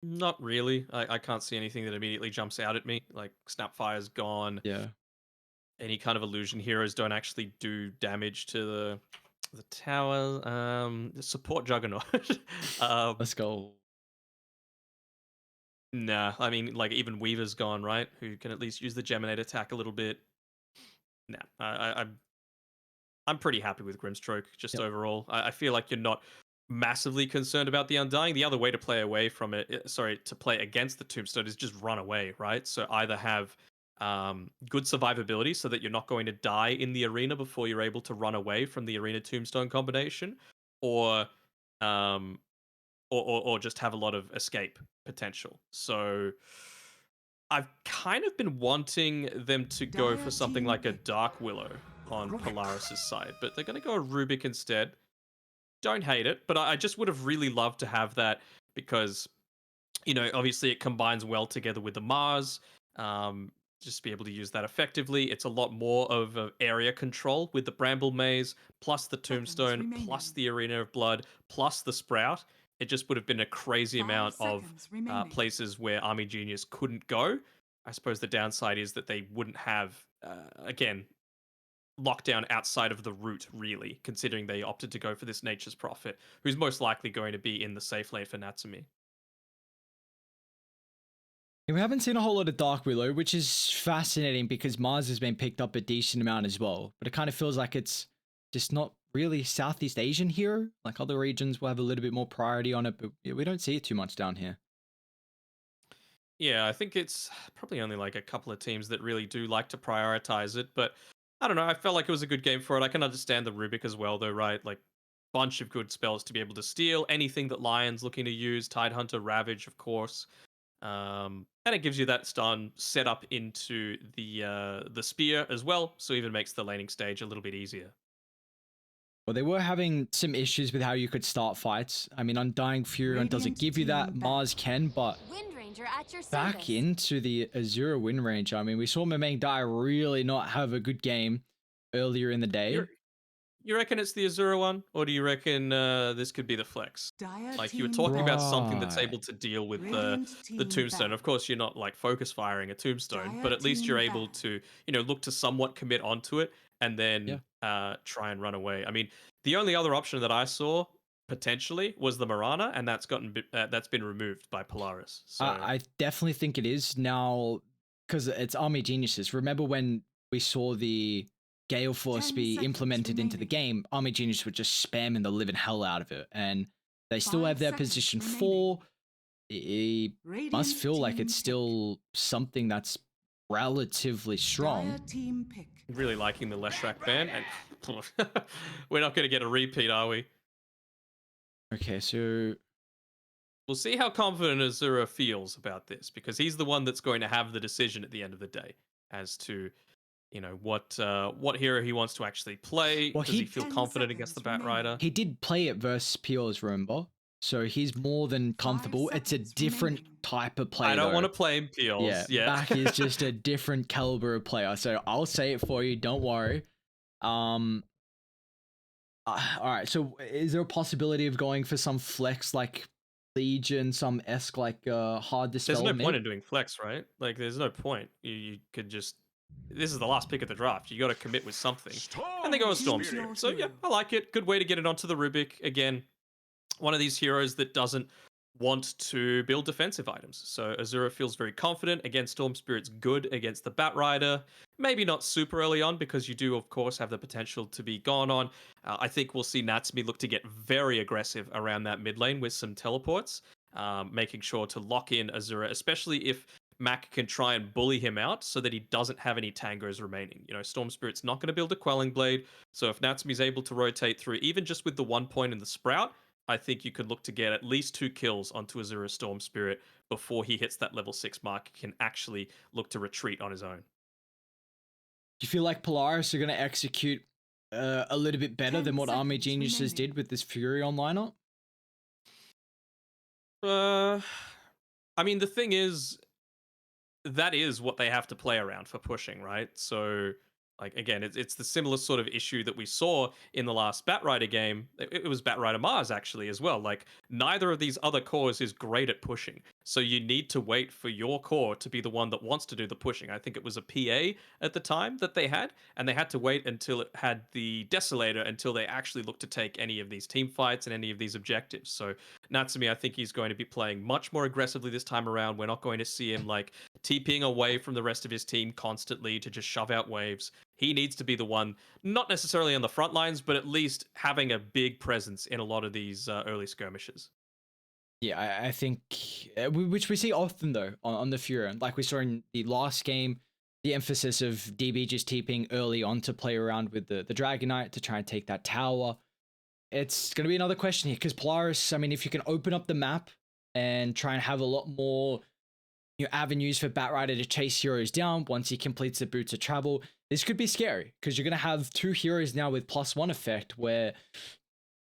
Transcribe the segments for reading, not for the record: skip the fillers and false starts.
Not really. I can't see anything that immediately jumps out at me. Like Snapfire's gone. Yeah, Any kind of illusion heroes don't actually do damage to the tower. The support Juggernaut. um, let's go. nah, I mean, like even Weaver's gone, right? Who can at least use the Geminate attack a little bit. Nah, I'm pretty happy with Grimstroke just Yep. overall. I feel like you're not massively concerned about the Undying. The other way to play away from it, sorry, to play against the Tombstone is just run away, right? So either have good survivability so that you're not going to die in the arena before you're able to run away from the arena Tombstone combination, or um, or just have a lot of escape potential. So I've kind of been wanting them to go for Dire something team like a pick. Dark Willow on Polaris's side, but they're going to go Rubik instead. Don't hate it, but I just would have really loved to have that because, obviously it combines well together with the Mars. Um, just be able to use that effectively. It's a lot more of a area control with the Bramble Maze, plus the Seconds Tombstone, plus remaining. the Arena of Blood, plus the Sprout. It just would have been a crazy Five amount of seconds remaining. places where Army Genius couldn't go. I suppose the downside is that they wouldn't have, again, lockdown outside of the route, really, considering they opted to go for this Nature's Prophet, who's most likely going to be in the safe lane for Natsumi. And we haven't seen a whole lot of Dark Willow, which is fascinating because Mars has been picked up a decent amount as well. But it kind of feels like it's just not really Southeast Asian hero. Like other regions will have a little bit more priority on it, but yeah, we don't see it too much down here. Yeah, I think it's probably only like a couple of teams that really do like to prioritize it, but I don't know. I felt like it was a good game for it. I can understand the Rubik as well, though, right? Like, bunch of good spells to be able to steal anything that Lion's looking to use. Tidehunter, Ravage, of course. And it gives you that stun set up into the spear as well, so even makes the laning stage a little bit easier. Well, they were having some issues with how you could start fights. I mean, Undying Fury doesn't Radiant give you that. team Mars battle. can, but Wind Ranger at your back service. into the Azura win range. I mean, we saw Mamang Dai really not have a good game earlier in the You day. you reckon it's the Azura one, or do you reckon this could be the flex? Dire Like you were team talking about double something that's kill. Right. able to deal with Radiant the team tombstone. Of ban. course, you're not like focus firing a tombstone, Dire but at least you're team able ban. to look to somewhat commit onto it and Yeah. then try and run away. I mean, the only other option that I saw potentially was the Marana, and that's been removed by Polaris. So I definitely think it is now because it's Army Geniuses. Remember when we saw the Gale Force 10 be seconds implemented into the remaining. game? Army Genius were just spamming the living hell out of it, and they still have 5 their seconds position remaining. four. It must Radiant feel like team it's pick. still something that's relatively strong. Dire team pick. really liking the Leshrac ban, and we're not going to get a repeat, are we? Okay, so We'll see how confident Azura feels about this because he's the one that's going to have the decision at the end of the day as to what hero he wants to actually play. well Does he he feel 10 confident against the seconds Bat Rider? remaining. he did play it versus Pior's remember, so he's more than 5 comfortable. It's a seconds different remaining. type of I play don't want though. to play him Yeah, Peels. Yeah. Mac is just a different caliber of player. So I'll say it for you. Don't worry. Um. All right. So is there a possibility of going for some flex like Legion, some esque like hard There's dispel no point mid? in doing flex, right? Like, there's no point. You could just. This is the last pick of the draft. You got to commit with something. And they go with Storm Choose your Spirit. So, yeah, hero. I like it. Good way to get it onto the Rubik. Again, one of these heroes that doesn't want to build defensive items. So Azura feels very confident. Again, Storm Spirit's good against the Bat Rider. Maybe not super early on because you do, of course, have the potential to be gone on. I think we'll see Natsumi look to get very aggressive around that mid lane with some teleports, making sure to lock in Azura, especially if Mac can try and bully him out so that he doesn't have any tangos remaining. Storm Spirit's not going to build a Quelling Blade, so if Natsumi's able to rotate through, even just with the 1 point in the Sprout, I think you could look to get at least 2 kills onto Azura Storm Spirit before he hits that level 6 mark. He can actually look to retreat on his own. Do you feel like Polaris are going to execute a little bit better than 10 what Army seconds Geniuses remaining. did with this Fury on lineup? Uh, I mean, the thing is, that is what they have to play around for pushing, right? So, like again, it's the similar sort of issue that we saw in the last Batrider game. It was Batrider Mars actually as well. Like neither of these other cores is great at pushing. So you need to wait for your core to be the one that wants to do the pushing. I think it was a PA at the time that they had, and they had to wait until it had the Desolator until they actually looked to take any of these team fights and any of these objectives. So Natsumi, I think he's going to be playing much more aggressively this time around. We're not going to see him like TPing away from the rest of his team constantly to just shove out waves. He needs to be the one, not necessarily on the front lines, but at least having a big presence in a lot of these early skirmishes. Yeah, I think, which we see often though on the Fury, like we saw in the last game, the emphasis of DB just TPing early on to play around with the Dragon Knight to try and take that tower. It's going to be another question here because Polaris, I mean, if you can open up the map and try and have a lot more avenues for Batrider to chase heroes down once he completes the Boots of Travel, this could be scary because you're going to have two heroes now with +1 effect where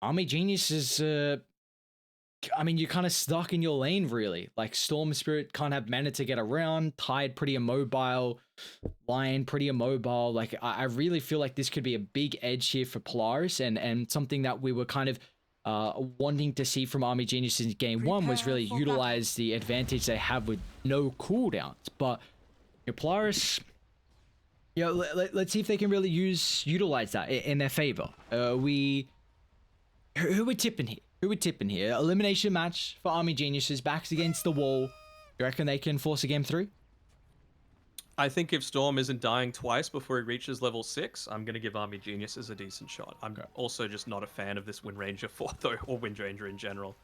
Army Genius is, I mean, you're kind of stuck in your lane, really. Like, Storm Spirit can't have mana to get around, Tide pretty immobile, Lion pretty immobile. Like, I really feel like this could be a big edge here for Polaris, and something that we were kind of wanting to see from Army Genius in game one was really utilize the advantage they have with no cooldowns. But Polaris, let's see if they can really utilize that in their favor. Who we're tipping here? Who would tip in here? Elimination match for Army Geniuses, backs against the wall. You reckon they can force a game 3? I think if Storm isn't dying twice before he reaches level 6, I'm going to give Army Geniuses a decent shot. I'm also just not a fan of this Wind Ranger 4, though, or Wind Ranger in general.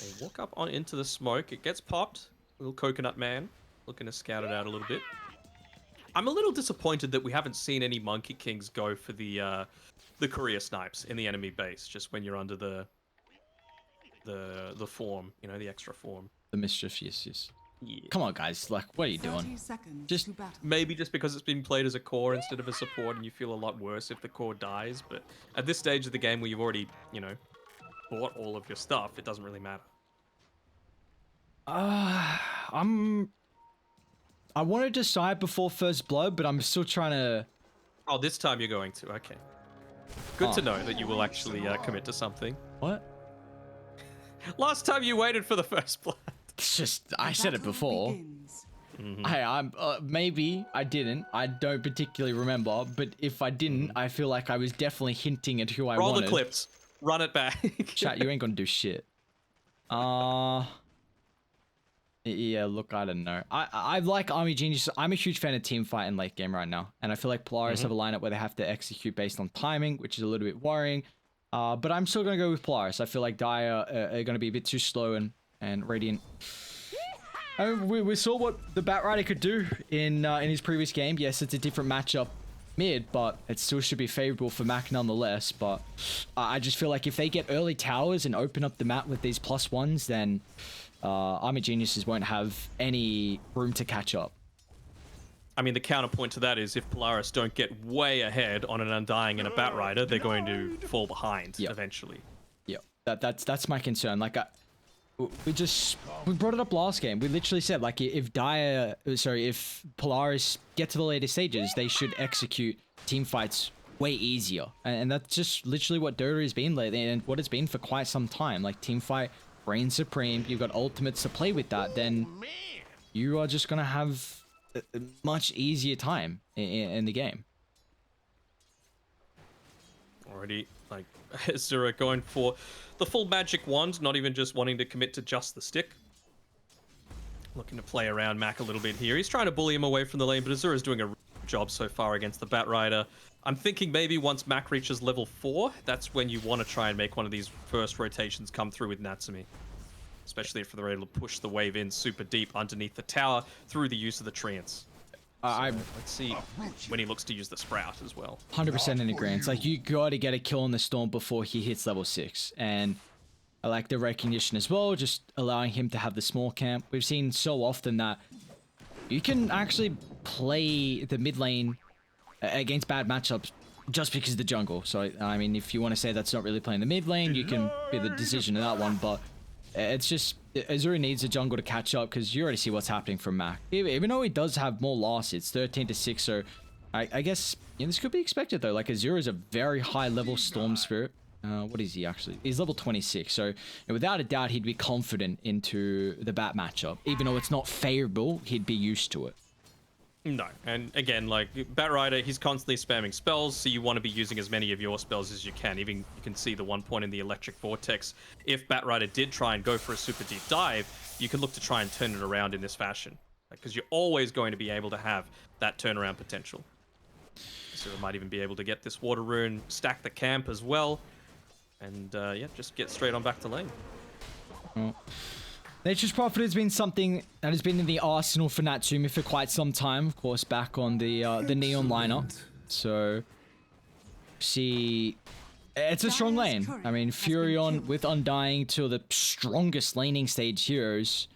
They walk up on into the smoke. It gets popped. Little Coconut Man looking to scout it out a little bit. I'm a little disappointed that we haven't seen any Monkey Kings go for the Courier Snipes in the enemy base, just when you're under the form, the extra form. The mischief, yes. Yeah. Come on, guys. Like, what are you doing? Just maybe just because it's been played as a core instead of a support, and you feel a lot worse if the core dies. But at this stage of the game where you've already, bought all of your stuff, it doesn't really matter. I want to decide before first blood, but I'm still trying to. Oh, this time you're going to. Okay. Good to know that you will actually commit to something. What? Last time you waited for the first blood. It's just, I said it before. I'm maybe I didn't. I don't particularly remember, but if I didn't, I feel like I was definitely hinting at who I wanted. Roll the clips. Run it back. Chat, you ain't gonna do shit. Yeah, look, I don't know. I like Army Genius. I'm a huge fan of team fight in late game right now, and I feel like Polaris have a lineup where they have to execute based on timing, which is a little bit worrying. But I'm still gonna go with Polaris. I feel like Dire are gonna be a bit too slow and Radiant. I mean, we saw what the Batrider could do in his previous game. Yes, it's a different matchup mid, but it still should be favorable for Mac nonetheless. But I just feel like if they get early towers and open up the map with these +1s, then Army Geniuses won't have any room to catch up. I mean, the counterpoint to that is if Polaris don't get way ahead on an Undying and a Batrider, they're going to fall behind eventually. Yeah, that's my concern. Like, we brought it up last game. We literally said, like, if Polaris get to the later stages, they should execute team fights way easier. And that's just literally what Dota has been lately, and what it's been for quite some time. Like, team fight reigns supreme. You've got ultimates to play with that. Then you are just gonna have a much easier time in the game. Already, like, Azura going for the full magic wand, not even just wanting to commit to just the stick. Looking to play around Mac a little bit here. He's trying to bully him away from the lane, but Azura's doing a really good job so far against the Batrider. I'm thinking maybe once Mac reaches level 4, that's when you want to try and make one of these first rotations come through with Natsumi. Especially if they're able to push the wave in super deep underneath the tower through the use of the treants. Let's see when he looks to use the Sprout as well. 100% in agreement. It's like, you gotta get a kill on the Storm before he hits level 6. And I like the recognition as well, just allowing him to have the small camp. We've seen so often that you can actually play the mid lane against bad matchups just because of the jungle. So, I mean, if you want to say that's not really playing the mid lane, you can be the decision of that one, but it's just, Azura needs a jungle to catch up because you already see what's happening from Mac. Even though he does have more loss, it's 13-6, so I guess this could be expected though. Like, Azura is a very high level Storm Spirit. What is he actually? He's level 26, so without a doubt he'd be confident into the bat matchup. Even though it's not favorable, he'd be used to it. No, and again, like Batrider, he's constantly spamming spells, so you want to be using as many of your spells as you can. Even you can see the one point in the Electric Vortex. If Batrider did try and go for a super deep dive, you can look to try and turn it around in this fashion, because you're always going to be able to have that turnaround potential. So it might even be able to get this water rune, stack the camp as well, and yeah, just get straight on back to lane. Well, Nature's Prophet has been something that has been in the arsenal for Natsumi for quite some time. Of course, back on the Neon lineup. So, see, it's a strong lane. I mean, Furion with Undying, two of the strongest laning stage heroes.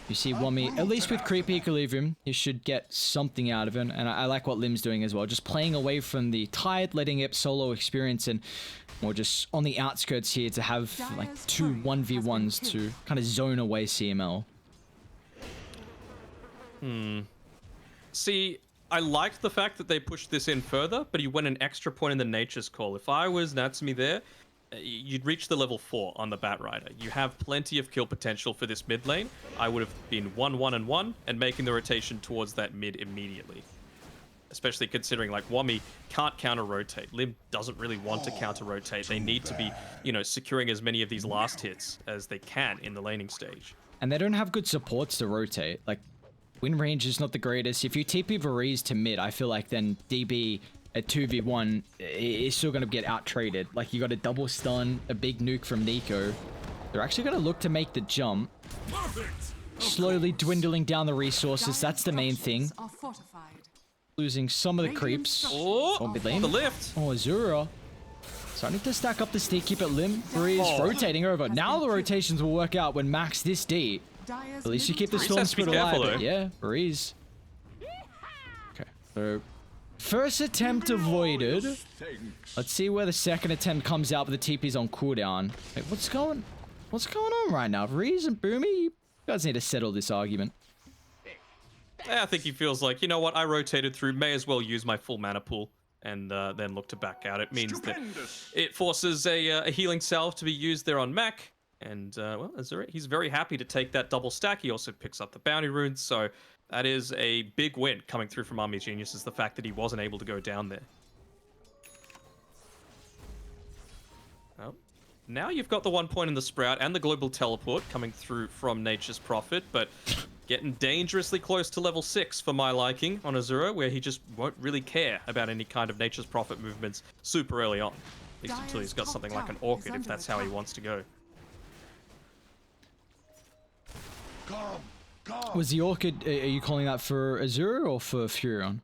You see Wummy, at least with Creepy Equilibrium, you should get something out of it. And I like what Lim's doing as well. Just playing away from the Tide, letting it solo experience, and or just on the outskirts here to have like 2 1v1s to kind of zone away CML. See, I liked the fact that they pushed this in further, but he went an extra point in the Nature's Call. If I was Natsumi there, you'd reach the level 4 on the Batrider. You have plenty of kill potential for this mid lane. I would have been 1-1-1 and making the rotation towards that mid immediately. Especially considering like Wummy can't counter rotate. Lim doesn't really want to counter rotate. They need to be, you know, securing as many of these last hits as they can in the laning stage. And they don't have good supports to rotate. Like, win range is not the greatest. If you TP Varese to mid, I feel like then DB at 2v1 is still going to get out-traded. Like, you got a double stun, a big nuke from Nico. They're actually going to look to make the jump. Slowly dwindling down the resources. That's the main thing. Losing some of the creeps. Oh, mid the lane. lift. Oh, Azura. Starting to stack up the stick, keep it Lim. Varese rotating over. Now the rotations will work out when Max this deep. At least you keep the Storm Spirit alive. Yeah, Varese. Okay, so first attempt avoided. Let's see where the second attempt comes out, but the TP's on cooldown. Wait, what's going on right now? Varese and Boomy, you guys need to settle this argument. I think he feels like, you know what, I rotated through, may as well use my full mana pool, and then look to back out. It means that it forces a healing salve to be used there on Mac, and well, he's very happy to take that double stack. He also picks up the bounty runes, so that is a big win coming through from Army Geniuses, the fact that he wasn't able to go down there. Well, now you've got the 1 point in the Sprout and the Global Teleport coming through from Nature's Prophet, but getting dangerously close to level 6 for my liking on Azura, where he just won't really care about any kind of Nature's Prophet movements super early on. At least until he's got something like an Orchid, if that's how he wants to go. Was the Orchid, are you calling that for Azura or for Furion?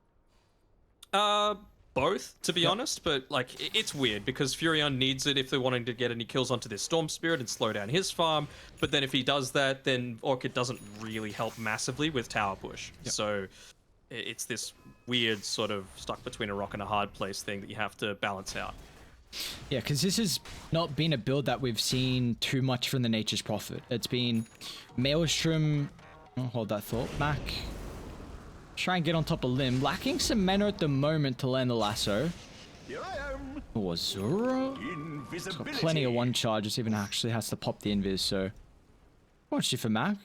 Both, to be honest, but like it's weird because Furion needs it if they're wanting to get any kills onto this Storm Spirit and slow down his farm, but then if he does that, then Orchid doesn't really help massively with tower push. Yep. So it's this weird sort of stuck between a rock and a hard place thing that you have to balance out. Yeah, because this has not been a build that we've seen too much from the Nature's Prophet. It's been Maelstrom, hold that thought, Mac. Try and get on top of Lim. Lacking some mana at the moment to land the lasso. Here I am. Oh, Azura. He's got plenty of one charges, even actually has to pop the invis, so watch it for Mac.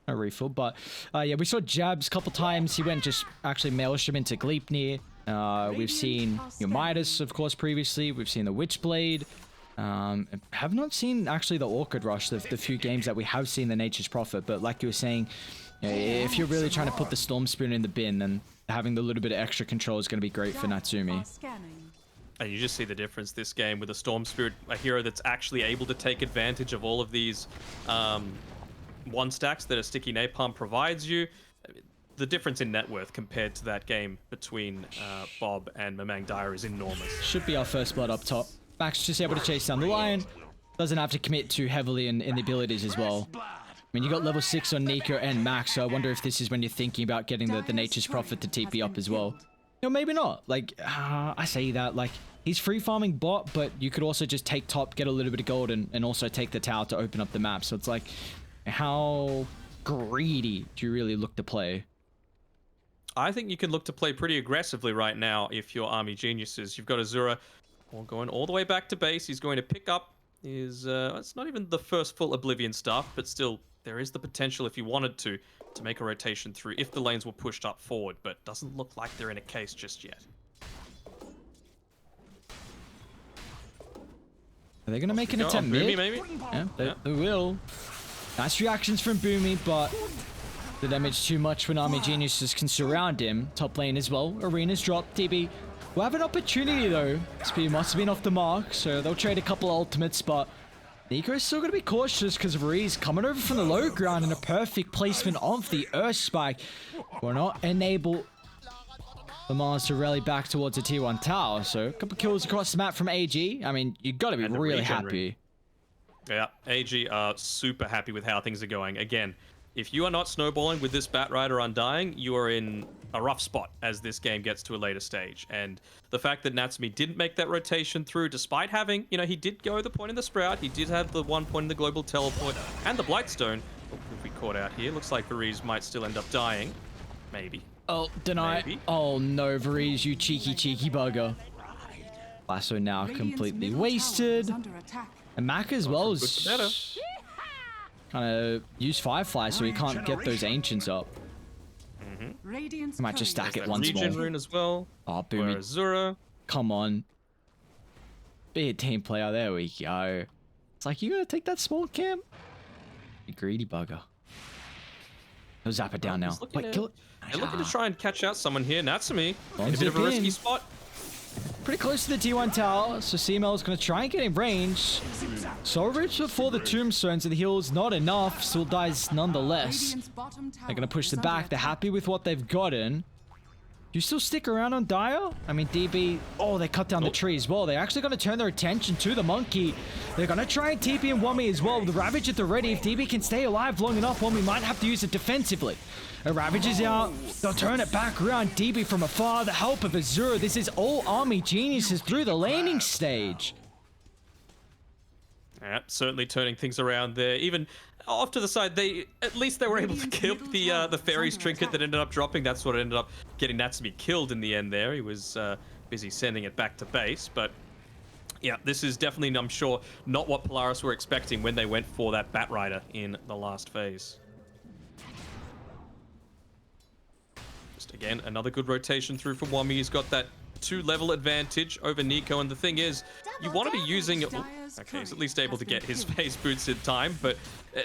No refill, but yeah, we saw Jabs a couple times. He went just actually Maelstrom into Gleipnir. We've seen Midas, of course, previously. We've seen the Witchblade. Have not seen actually the Orchid Rush, the few games that we have seen the Nature's Prophet, but like you were saying, if you're really trying to put the Storm Spirit in the bin, then having the little bit of extra control is going to be great for Natsumi. And you just see the difference this game with a Storm Spirit, a hero that's actually able to take advantage of all of these one stacks that a Sticky Napalm provides you. The difference in net worth compared to that game between Bob and Mamang Dyer is enormous. Should be our first blood up top. Max just able to chase down the Lion. Doesn't have to commit too heavily in the abilities as well. I mean, you got level 6 on Nico and Max, so I wonder if this is when you're thinking about getting the Nature's Prophet to TP up as well. No, maybe not. Like, I say that, like, he's free farming bot, but you could also just take top, get a little bit of gold, and also take the tower to open up the map. So it's like, how greedy do you really look to play? I think you can look to play pretty aggressively right now if you're Army Geniuses. You've got Azura Or going all the way back to base. He's going to pick up his... it's not even the first full Oblivion stuff, but still, there is the potential if he wanted to make a rotation through if the lanes were pushed up forward, but doesn't look like they're in a case just yet. Are they going to make an attempt mid? Boomy, maybe? Yeah, they will. Nice reactions from Boomy, but the damage too much when Army Geniuses can surround him. Top lane as well. Arena's dropped. DB will have an opportunity though. Speed must have been off the mark, so they'll trade a couple ultimates, but Nico's still going to be cautious because Ree's coming over from the low ground and a perfect placement of the Earth Spike will not enable the Mars to rally back towards the T1 tower. So a couple kills across the map from AG. I mean, you got to be really happy. Yeah, AG are super happy with how things are going. Again, if you are not snowballing with this Batrider Undying, you are in a rough spot as this game gets to a later stage. And the fact that Natsumi didn't make that rotation through, despite having, you know, he did go the point in the Sprout, he did have the 1 point in the Global Teleport, and the Blightstone. If we caught out here, looks like Varese might still end up dying. Maybe. Oh, deny. Maybe. Oh no, Varese, you cheeky bugger. Lasso now completely wasted. And Mac as well is kind of use Firefly so he can't get those Ancients up. He might just stack it once more. Rune as well. Oh, Boomy. Azura. Come on. Be a team player. There we go. It's like, you gonna take that small camp? You greedy bugger. He'll zap it down now. Wait, kill it. They're looking to try and catch out someone here. Natsumi in a bit of a in. risky spot. Pretty close to the T1 tower, so CML is going to try and get in range. So rich before the tombstones and the heal is not enough, still dies nonetheless. They're going to push the back, they're happy with what they've gotten. Do you still stick around on Dire? I mean, DB, oh, they cut down the tree as well. They're actually going to turn their attention to the Monkey. They're going to try and TP and Wummy as well. The Ravage at the ready. If DB can stay alive long enough, Wummy might have to use it defensively. A Ravage is out. They'll turn it back around. DB from afar. The help of Azura. This is all Army Geniuses through the landing stage. Yeah, certainly turning things around there. Even off to the side, at least they were able to kill the Fairy's trinket that ended up dropping. That's what ended up getting Natsumi killed in the end there. He was busy sending it back to base. But yeah, this is definitely, I'm sure, not what Polaris were expecting when they went for that Batrider in the last phase. Just again, another good rotation through from Wummy. He's got that 2-level advantage over Nico, and the thing is, you want to be using... Okay, he's at least able to get his phase boots in time, but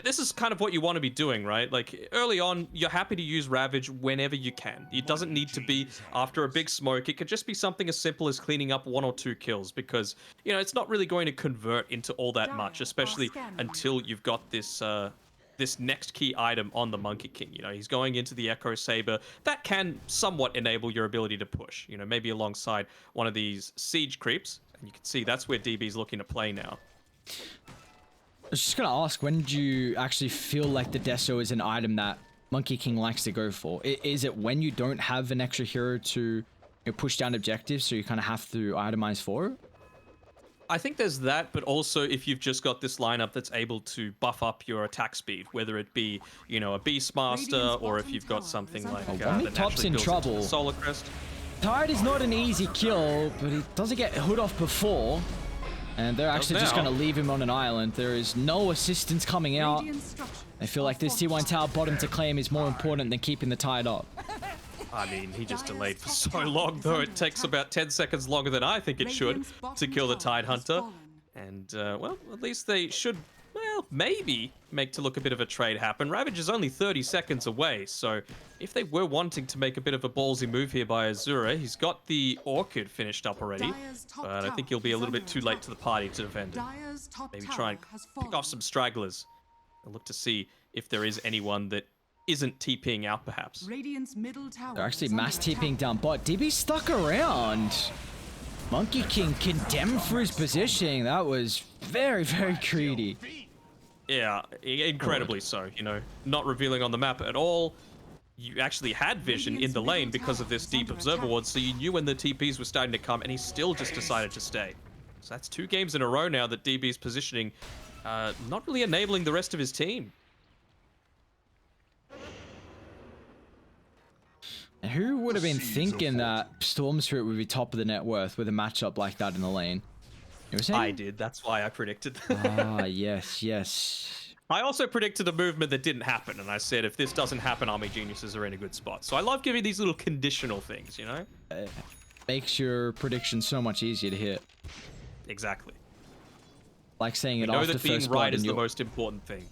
this is kind of what you want to be doing, right? Like, early on, you're happy to use Ravage whenever you can. It doesn't need to be after a big smoke. It could just be something as simple as cleaning up 1 or 2 kills, because, you know, it's not really going to convert into all that much, especially until you've got this... this next key item on the Monkey King. You know, he's going into the Echo Saber. That can somewhat enable your ability to push, you know, maybe alongside one of these siege creeps. And you can see that's where DB's looking to play now. I was just going to ask, when do you actually feel like the Deso is an item that Monkey King likes to go for? Is it when you don't have an extra hero to push down objectives, so you kind of have to itemize for it? I think there's that, but also if you've just got this lineup that's able to buff up your attack speed, whether it be, you know, a Beastmaster, or if you've got something like that Top's in trouble. Solar Crest. Tide is not an easy kill, but he doesn't get hood off before. And they're actually just going to leave him on an island. There is no assistance coming out. I feel like this T1 tower bottom to claim is more important than keeping the Tide up. I mean, he just delayed for so long, though. It takes about 10 seconds longer than I think it should to kill the Tide Hunter. And, well, at least they should, well, maybe make to look a bit of a trade happen. Ravage is only 30 seconds away, so if they were wanting to make a bit of a ballsy move here by Azura, he's got the Orchid finished up already, but I think he'll be a little bit too late to the party to defend it. Maybe try and pick off some stragglers and look to see if there is anyone that isn't TPing out, perhaps. They're actually mass TPing down bot. DB stuck around. Monkey King condemned for his positioning. That was very, very greedy. Yeah, incredibly so. You know, not revealing on the map at all. You actually had vision in the lane because of this deep observer ward, so you knew when the TPs were starting to come, and he still just decided to stay. So that's 2 games in a row now that DB's positioning, not really enabling the rest of his team. Who would have been thinking that Storm Spirit would be top of the net worth with a matchup like that in the lane? You were saying? I did. That's why I predicted. Ah, yes, yes. I also predicted a movement that didn't happen, and I said if this doesn't happen, Army Geniuses are in a good spot. So I love giving these little conditional things, you know? Makes your prediction so much easier to hit. Exactly. Like saying We it know after that being first right blood is and the you're... most important thing.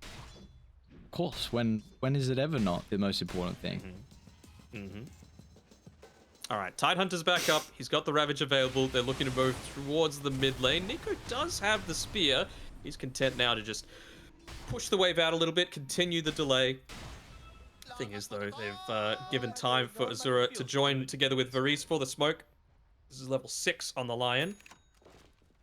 Of course, when is it ever not the most important thing? All right, Tidehunter's back up. He's got the Ravage available. They're looking to move towards the mid lane. Nico does have the spear. He's content now to just push the wave out a little bit, continue the delay. Thing is, though, they've given time for Azura to join together with Varese for the smoke. This is level 6 on the Lion.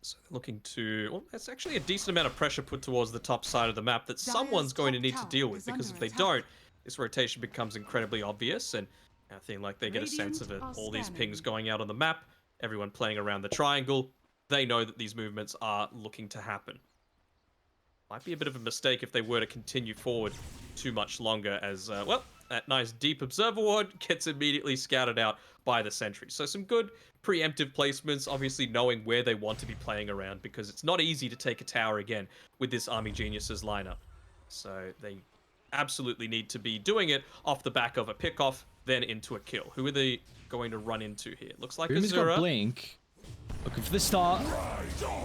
So they're looking to... Well, that's actually a decent amount of pressure put towards the top side of the map that someone's going to need to deal with, because if they don't, this rotation becomes incredibly obvious, and I think like they get a sense of it. All these pings going out on the map, everyone playing around the triangle, they know that these movements are looking to happen. Might be a bit of a mistake if they were to continue forward too much longer, as, well, that nice deep observer ward gets immediately scouted out by the sentry. So some good preemptive placements, obviously knowing where they want to be playing around, because it's not easy to take a tower again with this Army Geniuses lineup. So they absolutely need to be doing it off the back of a pick-off, then into a kill. Who are they going to run into here? Looks like Boomy's Azura. got Blink. Looking for the start.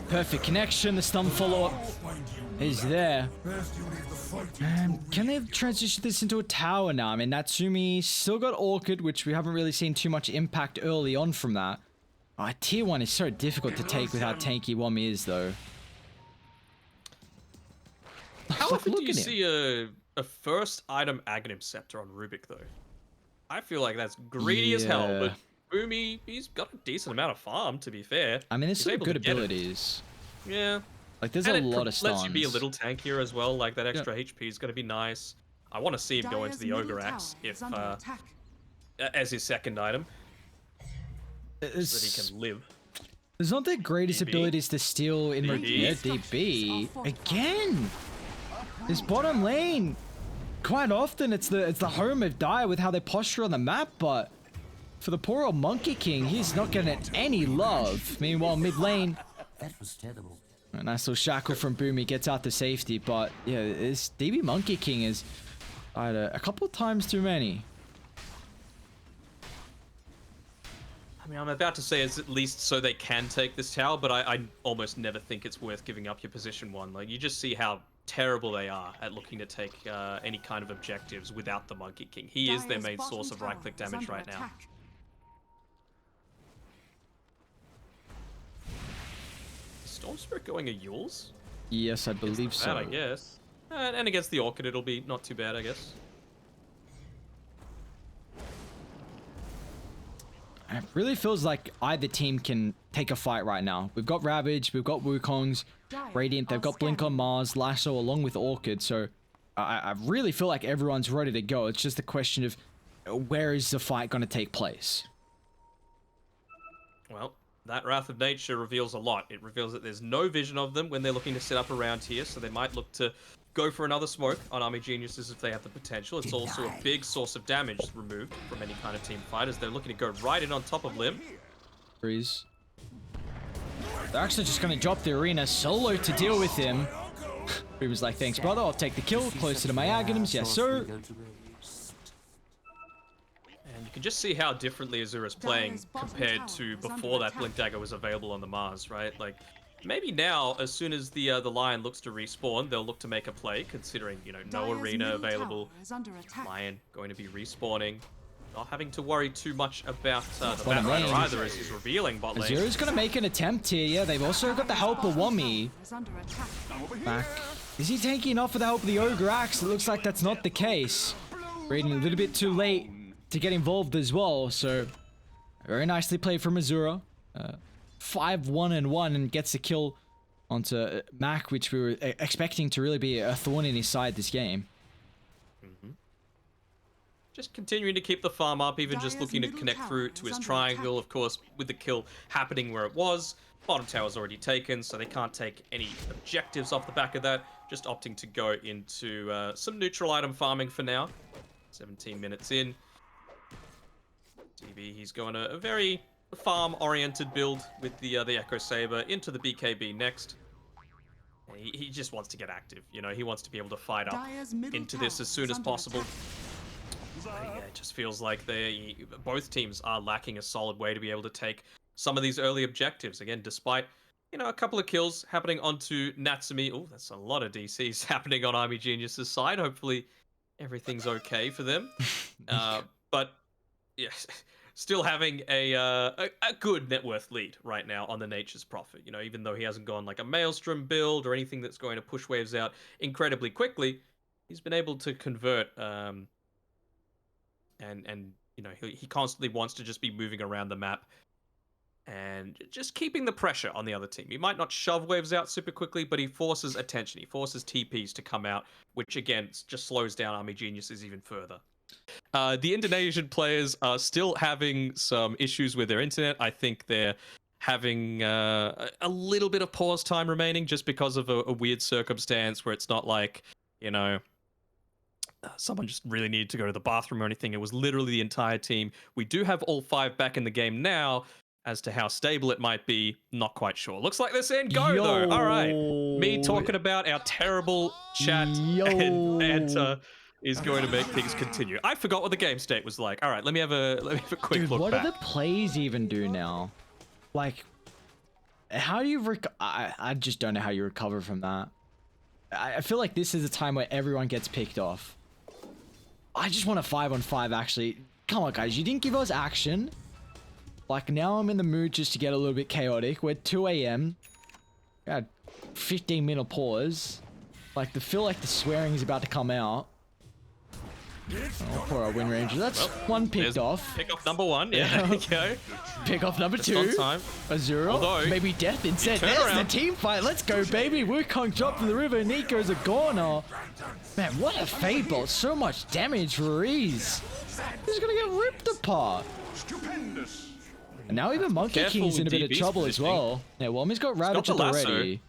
Perfect connection. The stun follow-up is there. Can they transition this into a tower now? I mean, Natsumi still got Orchid, which we haven't really seen too much impact early on from that. Tier 1 is so difficult to take with how tanky Wami is, though. How often do you see a first item Aghanim Scepter on Rubik, though? I feel like that's greedy as hell, but Boomy, he's got a decent amount of farm, to be fair. I mean, there's some good abilities. Yeah. Like, there's a lot of stuns. Lets you be a little tankier as well, like that extra HP is going to be nice. I want to see him go into the Ogre Axe if, as his second item, so that he can live. There's not the greatest abilities to steal in DB. Again! This bottom lane, quite often it's the home of Dire with how they posture on the map, but for the poor old Monkey King, he's not getting any love. Meanwhile, mid lane, that was terrible. A nice little shackle from Boomy gets out to safety, but yeah, this DB Monkey King is a couple times too many. I mean, I'm about to say it's at least so they can take this tower, but I almost never think it's worth giving up your position 1. Like, you just see how terrible they are at looking to take any kind of objectives without the Monkey King. He is their main source of right-click damage right now. Storm Spirit going a Yules? Yes, I believe so. I guess. And against the Orchid, it'll be not too bad, I guess. It really feels like either team can take a fight right now. We've got Ravage, we've got Wukong's, Radiant, they've got Blink on Mars, Lasso along with Orchid, so I really feel like everyone's ready to go. It's just a question of where is the fight going to take place? Well, that Wrath of Nature reveals a lot. It reveals that there's no vision of them when they're looking to set up around here, so they might look to go for another smoke on Army Geniuses if they have the potential. It's also a big source of damage removed from any kind of team fight, as they're looking to go right in on top of Lim. Freeze. They're actually just going to drop the arena solo to deal with him. He was like, thanks, brother. I'll take the kill. Closer to my Aghanims. Yes, sir. And you can just see how differently Azura's playing compared to before that Blink Dagger was available on the Mars, right? Like, maybe now, as soon as the Lion looks to respawn, they'll look to make a play, considering, you know, no arena available. Lion going to be respawning. Not having to worry too much about the Batrider either, as he's revealing bot lane. Azura's going to make an attempt here. Yeah, they've also got the help of Wami. Back. Is he taking enough with the help of the Ogre Axe? It looks like that's not the case. Raiden a little bit too late to get involved as well, so very nicely played from Azura. 5-1-1 and gets a kill onto Mac, which we were expecting to really be a thorn in his side this game. Just continuing to keep the farm up, even just looking to connect through to his triangle, of course, with the kill happening where it was. Bottom tower's already taken, so they can't take any objectives off the back of that. Just opting to go into some neutral item farming for now. 17 minutes in. DB, he's going a very farm-oriented build with the Echo Saber into the BKB next. He just wants to get active. You know, he wants to be able to fight up into this as soon as possible. Yeah, it just feels like both teams are lacking a solid way to be able to take some of these early objectives. Again, despite, you know, a couple of kills happening onto Natsumi. Oh, that's a lot of DCs happening on Army Genius's side. Hopefully everything's okay for them. But yeah, still having a good net worth lead right now on the Nature's Prophet. You know, even though he hasn't gone like a Maelstrom build or anything that's going to push waves out incredibly quickly, he's been able to convert. And you know, he constantly wants to just be moving around the map and just keeping the pressure on the other team. He might not shove waves out super quickly, but he forces attention. He forces TPs to come out, which again just slows down Army Geniuses even further. The Indonesian players are still having some issues with their internet. I think they're having a little bit of pause time remaining just because of a weird circumstance where it's not like, you know, someone just really needed to go to the bathroom or anything. It was literally the entire team. We do have all 5 back in the game now. As to how stable it might be, not quite sure. Looks like they're saying go, though. All right. Me talking about our terrible chat and banter is going to make things continue. I forgot what the game state was like. All right, let me have a quick look what back. do the plays even do now? Like, how do you I just don't know how you recover from that. I feel like this is a time where everyone gets picked off. I just want a 5-on-5, actually. Come on, guys. You didn't give us action. Like, now I'm in the mood just to get a little bit chaotic. We're 2 a.m. Got 15-minute pause. Like, feel like the swearing is about to come out. Oh, poor our Wind Ranger. That's one picked off. Pick off number 1. Yeah, there you go. Pick off number Just 2. on time. Azura. Although, maybe death instead. There's the team fight. Let's go, baby. Wukong dropped to the river. Nico's a goner. Man, what a fade bolt. So much damage for Reese. He's gonna get ripped apart. Stupendous. And now even Monkey King's in a bit of trouble as well. Yeah, Wami's got Ravage already.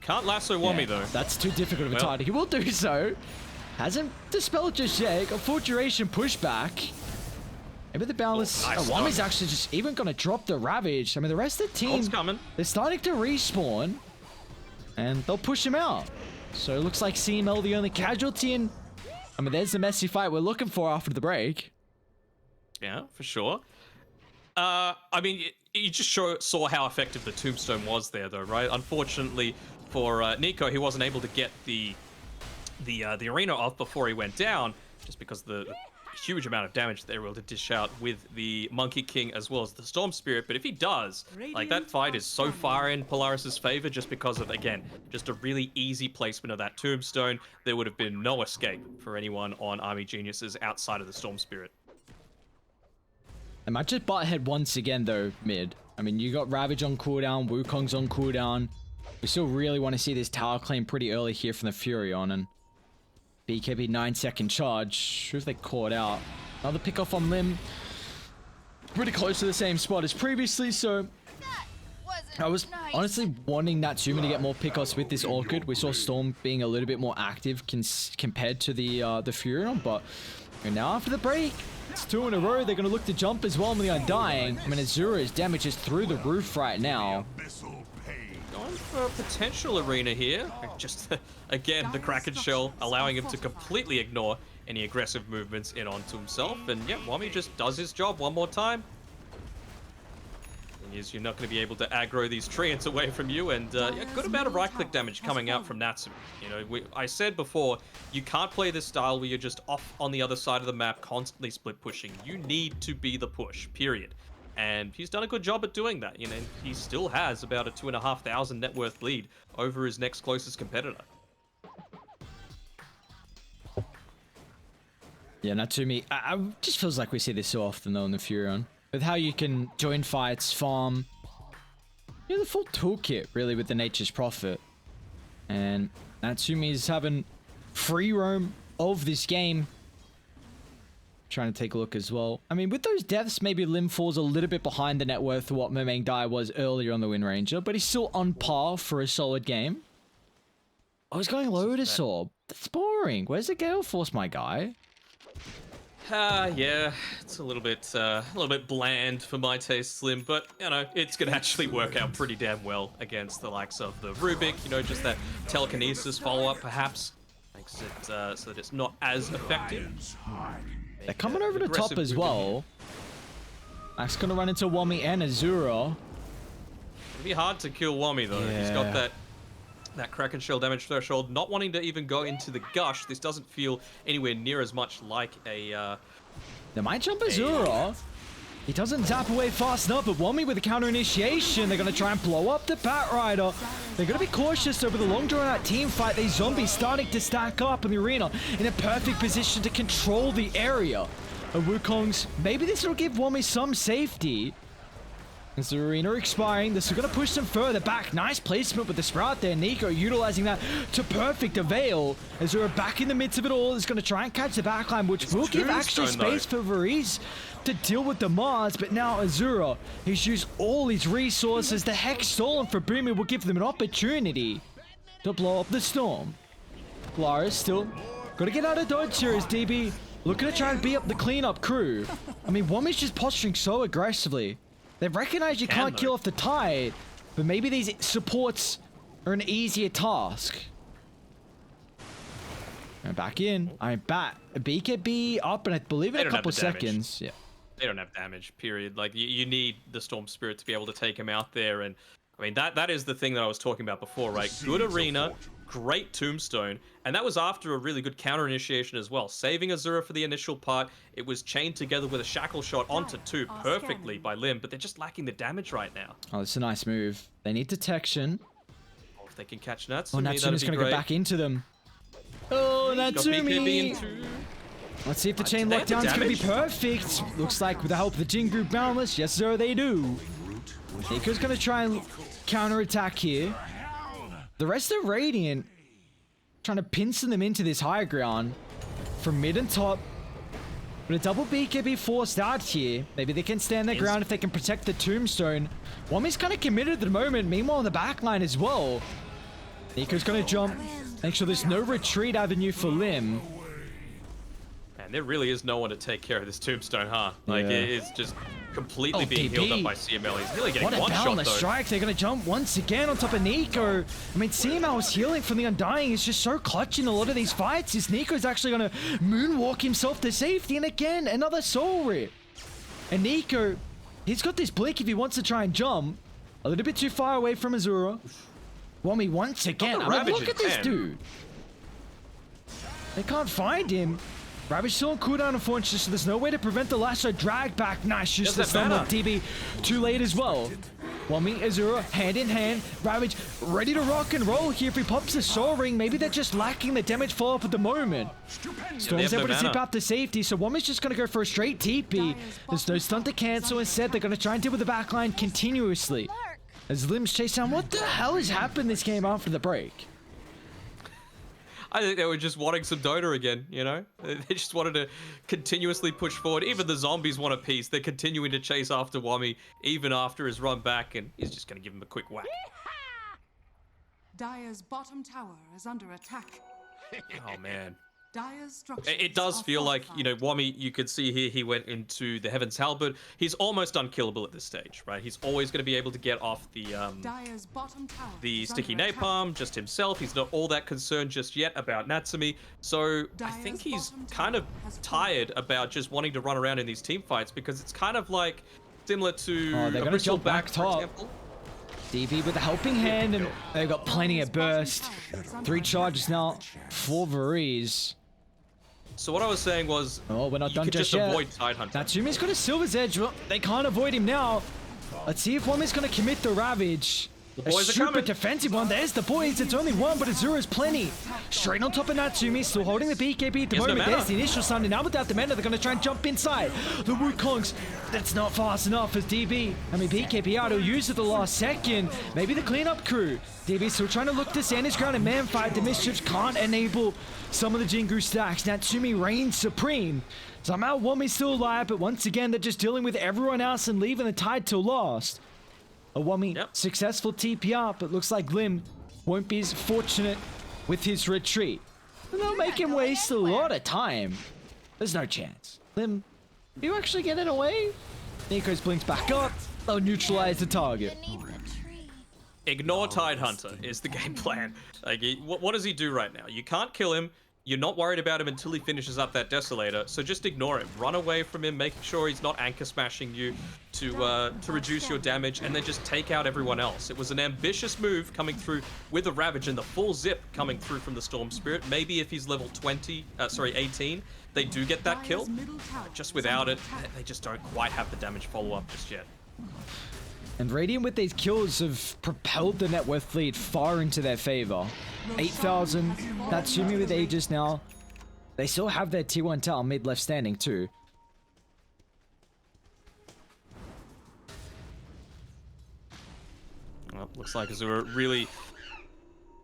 Can't lasso Wami though. That's too difficult of a target. He will do so. Hasn't dispelled just yet. Got full duration pushback. Maybe the balance. Wami's actually just even gonna drop the Ravage. I mean, the rest of the team, they're starting to respawn. And they'll push him out. So it looks like CML the only casualty, and I mean, there's the messy fight we're looking for after the break. Yeah, for sure. I mean, you just saw how effective the tombstone was there, though, right? Unfortunately for Nico, he wasn't able to get the arena off before he went down, just because the huge amount of damage they were able to dish out with the Monkey King as well as the Storm Spirit. But if he does, like, that fight is so far in Polaris's favor just because of, again, just a really easy placement of that tombstone. There would have been no escape for anyone on Army Geniuses outside of the Storm Spirit. They might just butt ahead once again, though, mid. I mean, you got Ravage on cooldown, Wukong's on cooldown. We still really want to see this tower claim pretty early here from the Furion, and BKB 9-second charge. Sure if they caught out. Another pick off on Lim. Pretty close to the same spot as previously, so I was honestly wanting Natsumi to get more pickoffs with this Orchid. We saw Storm being a little bit more active compared to the Furion, but now after the break, it's 2 in a row. They're going to look to jump as well, and the Undying. I mean, Azura's damage is through the roof right now. Going for a potential arena here. Just, again, the Kraken Shell allowing him to completely ignore any aggressive movements in onto himself. And yeah, Wami just does his job one more time. Thing is, you're not going to be able to aggro these treants away from you, and yeah, good amount of right-click damage coming out from Natsumi. You know, I said before, you can't play this style where you're just off on the other side of the map, constantly split pushing. You need to be the push, period. And he's done a good job at doing that. You know, he still has about a 2,500 net worth lead over his next closest competitor. Yeah, Natsumi, I just feels like we see this so often though in the Furion. With how you can join fights, farm, you know, the full toolkit really with the Nature's Prophet. And Natsumi's having free roam of this game. Trying to take a look as well. I mean, with those deaths, maybe Lim falls a little bit behind the net worth of what Mermaid Dai was earlier on the Wind Ranger, but he's still on par for a solid game. Oh, he's going Lotus Orb. That's boring. Where's the Gale Force, my guy? Yeah, it's a little bit bland for my taste, Slim. But you know, it's gonna actually work out pretty damn well against the likes of the Rubik. You know, just that telekinesis follow-up perhaps makes it so that it's not as effective. They're coming over the top as well. Max gonna run into Wami and Azura. It'd be hard to kill Wami though. He's got that Kraken Shell damage threshold. Not wanting to even go into the Gush. This doesn't feel anywhere near as much like a... They might jump Azura. He doesn't zap away fast enough, but Wami with the counter initiation. They're going to try and blow up the Bat Rider. They're going to be cautious over the long drawn out team fight. These zombies starting to stack up in the arena in a perfect position to control the area. And Wukong's, maybe this will give Wami some safety. As the arena expiring, this is going to push them further back. Nice placement with the Sprout there. Nico utilizing that to perfect avail. As we're back in the midst of it all, is going to try and catch the backline, which will give extra space for Varese to deal with the Mars. But now Azura, he's used all his resources. The Hex stolen for Boomy will give them an opportunity to blow up the Storm. Polaris still got to get out of dodge here as DB looking to try and beat up the cleanup crew. I mean, Wami's just posturing so aggressively. They've recognized you can't kill off the tide, but maybe these supports are an easier task. And back in. I'm back. BKB up, and I believe in a couple seconds. Yeah. They don't have damage, period. Like, you need the Storm Spirit to be able to take him out there. And, I mean, that is the thing that I was talking about before, right? Good arena, great tombstone, and that was after a really good counter initiation as well. Saving Azura for the initial part, it was chained together with a shackle shot onto 2 perfectly by Lim, but they're just lacking the damage right now. Oh, it's a nice move. They need detection. Oh, if they can catch Natsumi, oh, Natsumi's going to go back into them. Oh, Natsumi! Let's see if the chain lockdown is going to be perfect. Looks like with the help of the Jin Group Boundless, yes sir, they do. Nico's going to try and counter-attack here. The rest of Radiant trying to pincer them into this high ground from mid and top. But a double BKB forced out here. Maybe they can stand their ground if they can protect the tombstone. Wami's kind of committed at the moment. Meanwhile, on the back line as well. Nico's going to jump. Make sure there's no retreat avenue for Lim. Man, there really is no one to take care of this tombstone, huh? Like, it's just completely being healed up by CML. He's really getting one shot, though. Strike. They're going to jump once again on top of Nico. I mean, CML's healing from the Undying is just so clutch in a lot of these fights. Is Nico's actually going to moonwalk himself to safety. And again, another soul rip. And Nico, he's got this blink if he wants to try and jump. A little bit too far away from Azura. Wami once again. I mean, look at this dude. They can't find him. Ravage still on cooldown, unfortunately, so there's no way to prevent the lasso drag back. Nice, use the stun up TB too late as well. Wami, Azura, hand in hand. Ravage ready to rock and roll here. If he pops the soul ring, maybe they're just lacking the damage follow-up at the moment. Storm's able to zip out to safety, so Wami's just going to go for a straight TP. There's no stun to cancel. Instead, they're going to try and deal with the backline continuously. As Lim's chase down, what the hell has happened this game after the break? I think they were just wanting some Dota again, you know? They just wanted to continuously push forward. Even the zombies want a piece. They're continuing to chase after Wami, even after his run back, and he's just going to give him a quick whack. Dire's bottom tower is under attack. Oh, man. It does feel like, you know, Wami, you can see here, he went into the Heaven's Halberd. He's almost unkillable at this stage, right? He's always going to be able to get off the sticky napalm just himself. He's not all that concerned just yet about Natsumi. So I think he's kind of tired about just wanting to run around in these team fights, because it's kind of like similar to they're going to jump back top. DB with a helping hand, and they've got plenty of burst. 3 charges now for Varese. So what I was saying was, we're not done just yet. Avoid Tide Hunter. Natsumi's got a Silver's Edge. Well, they can't avoid him now. Let's see if Wami's going to commit the Ravage. The boys a super defensive one. There's the boys. It's only one, but Azura's plenty. Straight on top of Natsumi, still holding the BKB at the moment. There's the initial stun, and now without the mana, they're going to try and jump inside. The Wukongs, that's not fast enough as DB. I mean, BKB out, he'll use it the last second. Maybe the cleanup crew. DB still trying to look to stand his ground in man fight. The mischiefs can't enable some of the Jingu stacks. Natsumi reigns supreme. Somehow Wami's still alive, but once again, they're just dealing with everyone else and leaving the tide till last. A Wami successful TPR, but looks like Lim won't be as fortunate with his retreat. And they'll make him waste a lot of time. There's no chance. Lim, are you actually getting away? Nico's blinks back up. They'll neutralize the target. Ignore Tidehunter is the game plan. Like, what does he do right now? You can't kill him. You're not worried about him until he finishes up that Desolator, so just ignore him. Run away from him, making sure he's not anchor smashing you to reduce your damage, and then just take out everyone else. It was an ambitious move coming through with a Ravage and the full zip coming through from the Storm Spirit. Maybe if he's level 18, they do get that kill. Just without it, they just don't quite have the damage follow-up just yet. And Radiant with these kills have propelled the net worth lead far into their favor. 8,000. Natsumi with Aegis now. They still have their T1 tower mid left standing too. Well, looks like Azura really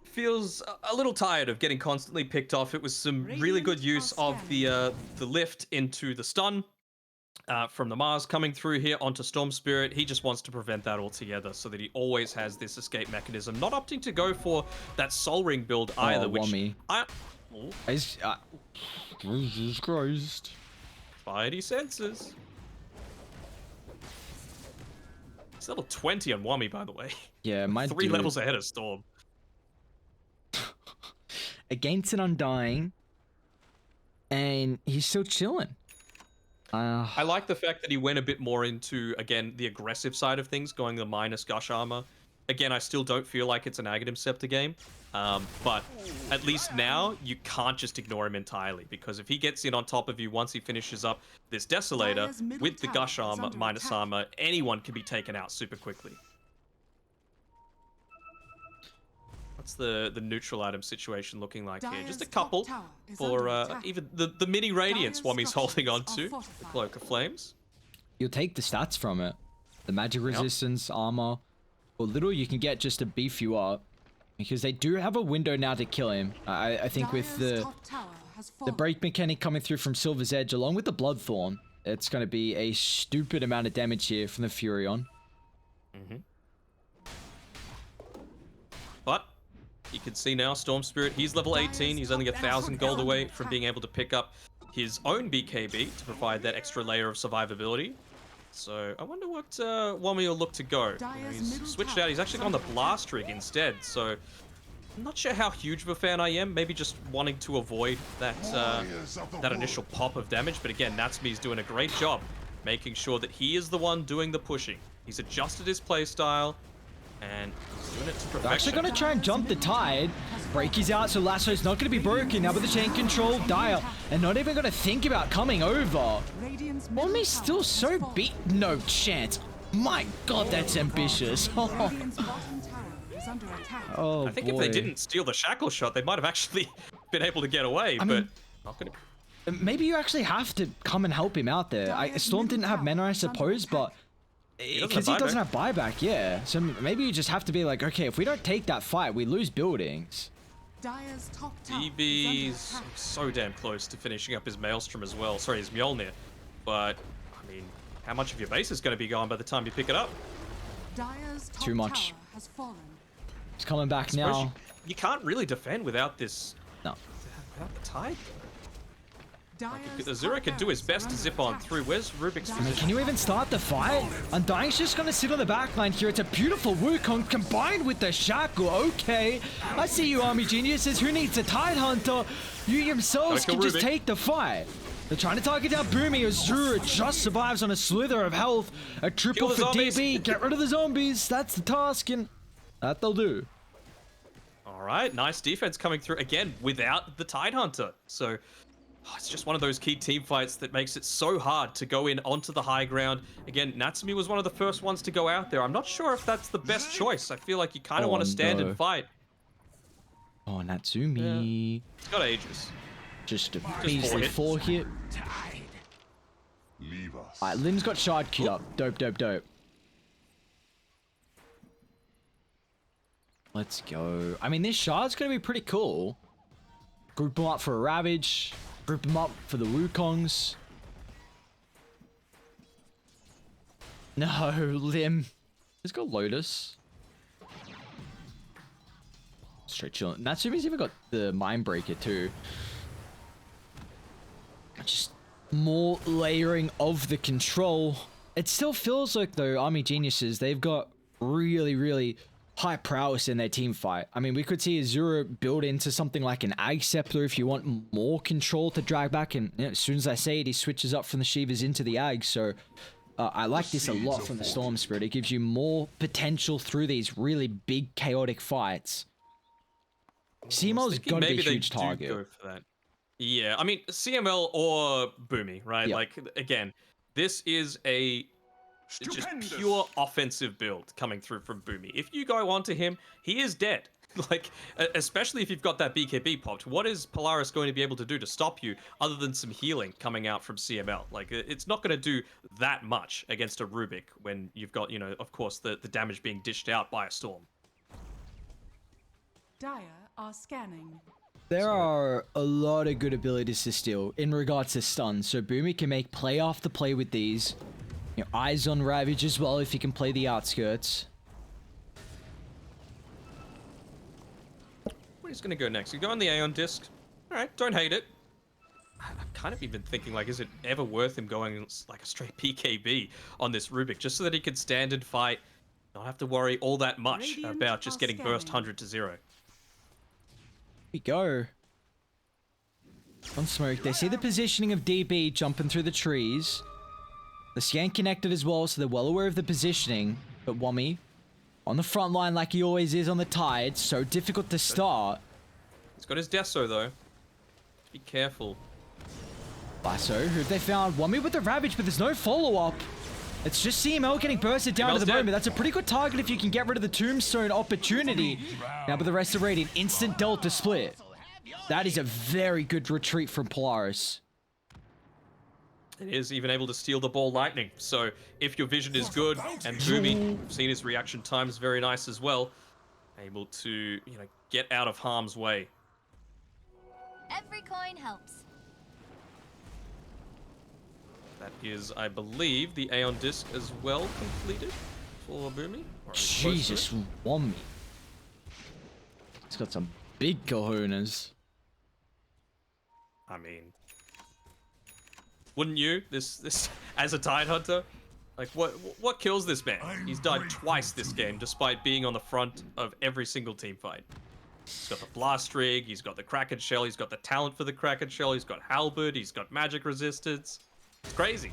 feels a little tired of getting constantly picked off. It was some really good use of the lift into the stun. From the Mars coming through here onto Storm Spirit. He just wants to prevent that altogether so that he always has this escape mechanism. Not opting to go for that Soul Ring build either, which Wummy. Jesus Christ. Spidey senses. It's level 20 on Wummy, by the way. Yeah, my 3 levels ahead of Storm. Against an Undying. And he's still chilling. I like the fact that he went a bit more into, again, the aggressive side of things, going the minus gush armor. Again, I still don't feel like it's an Aghanim Scepter game, but at least now you can't just ignore him entirely, because if he gets in on top of you once he finishes up this Desolator with the gush armor, minus armor, anyone can be taken out super quickly. What's the neutral item situation looking like here? Just a couple for even the mini Radiance Wami's holding on to, the Cloak of Flames. You'll take the stats from it. The magic resistance, armor. Or little you can get just to beef you up. Because they do have a window now to kill him. I think with the break mechanic coming through from Silver's Edge along with the Bloodthorn, it's going to be a stupid amount of damage here from the Furion. But you can see now, Storm Spirit, he's level 18. He's only 1,000 gold away from being able to pick up his own BKB to provide that extra layer of survivability. So I wonder what Wami will look to go. He's switched out. He's actually gone the Blast Rig instead. So I'm not sure how huge of a fan I am. Maybe just wanting to avoid that that initial pop of damage. But again, Natsumi's doing a great job making sure that he is the one doing the pushing. He's adjusted his playstyle. And he's doing it to perfection. They're actually going to try and jump the tide. Break is out, so Lasso's not going to be broken. Now with the chain control, Dire, and not even going to think about coming over. Wami's still so beat. No chance. My God, that's ambitious. Oh, I think if they didn't steal the shackle shot, they might have actually been able to get away, but not going to. Maybe you actually have to come and help him out there. Storm didn't have mana, I suppose, but because he doesn't have buyback, yeah. So maybe you just have to be like, okay, if we don't take that fight, we lose buildings. DB's so damn close to finishing up his Maelstrom as well. Sorry, his Mjolnir. But, I mean, how much of your base is going to be gone by the time you pick it up? Too much. It's coming back now. You can't really defend without this. No. Without the tide. Like, Azura can do his best to zip on through. Where's Rubik's position? Can you even start the fight? Undying's just gonna sit on the backline here. It's a beautiful Wukong combined with the Shackle. Okay, I see you, Army Geniuses. Who needs a Tidehunter? You yourselves can just take the fight. They're trying to target down Boomy. Azura just survives on a slither of health. A triple for DB. Get rid of the zombies. That's the task, and that they'll do. All right, nice defense coming through again without the Tidehunter. So. Oh, it's just one of those key team fights that makes it so hard to go in onto the high ground. Again, Natsumi was one of the first ones to go out there. I'm not sure if that's the best choice. I feel like you kind of want to stand and fight. Oh, Natsumi. Yeah. He's got Aegis. Just a measly 4 hit. Alright, Lim's got Shard queued up. Dope, dope, dope. Let's go. I mean, this Shard's going to be pretty cool. Group them up for a Ravage. Group them up for the Wukongs. No, Lim. He's got Lotus. Straight chilling. Natsumi's even got the Mindbreaker too. more layering of the control. It still feels like, though, Army Geniuses, they've got really, really high prowess in their team fight. I mean, we could see Azura build into something like an Ag Scepter if you want more control to drag back, and you know, as soon as I say it, he switches up from the Shivas into the Ag, so I like this a lot from the Storm Spirit. It gives you more potential through these really big, chaotic fights. CML's got to be a huge target. Go for that. Yeah, I mean, CML or Boomy, right? Yeah. Like, again, this is a just pure offensive build coming through from Boomy. If you go onto him, he is dead. Like, especially if you've got that BKB popped. What is Polaris going to be able to do to stop you other than some healing coming out from CML? Like, it's not going to do that much against a Rubik when you've got, you know, of course, the damage being dished out by a Storm. Dire are scanning. There are a lot of good abilities to steal in regards to stun, so Boomy can make play after play with these. You know, eyes on Ravage as well if he can play the outskirts. Where he's going to go next? You go on the Aeon Disc. Alright, don't hate it. I'm kind of even thinking, like, is it ever worth him going like a straight PKB on this Rubik, just so that he can stand and fight, not have to worry all that much Radiant about just getting scanning. burst 100 to 0. Here we go. On smoke, they see the positioning of DB jumping through the trees. The scan connected as well, so they're well aware of the positioning. But Wummy, on the front line like he always is on the Tide, so difficult to start. He's got his Deso though. Be careful. Lasso, who they found? Wummy with the Ravage, but there's no follow-up. It's just CML getting bursted down to the moment. That's a pretty good target if you can get rid of the Tombstone opportunity. Now, but the rest of Radiant, instant Delta split. That is a very good retreat from Polaris. It is even able to steal the ball lightning. So if your vision is good, and Boomy, we've seen his reaction time is very nice as well, able to, you know, get out of harm's way. Every coin helps. That is, I believe, the Aeon Disc as well completed for Boomy. Or Jesus, Wummy. He's got some big cojones. I mean, wouldn't you? This as a Tide Hunter, like what kills this man? He's died twice this game, despite being on the front of every single team fight. He's got the Blast Rig, he's got the Kraken Shell, he's got the talent for the Kraken Shell, he's got Halberd, he's got magic resistance. It's crazy.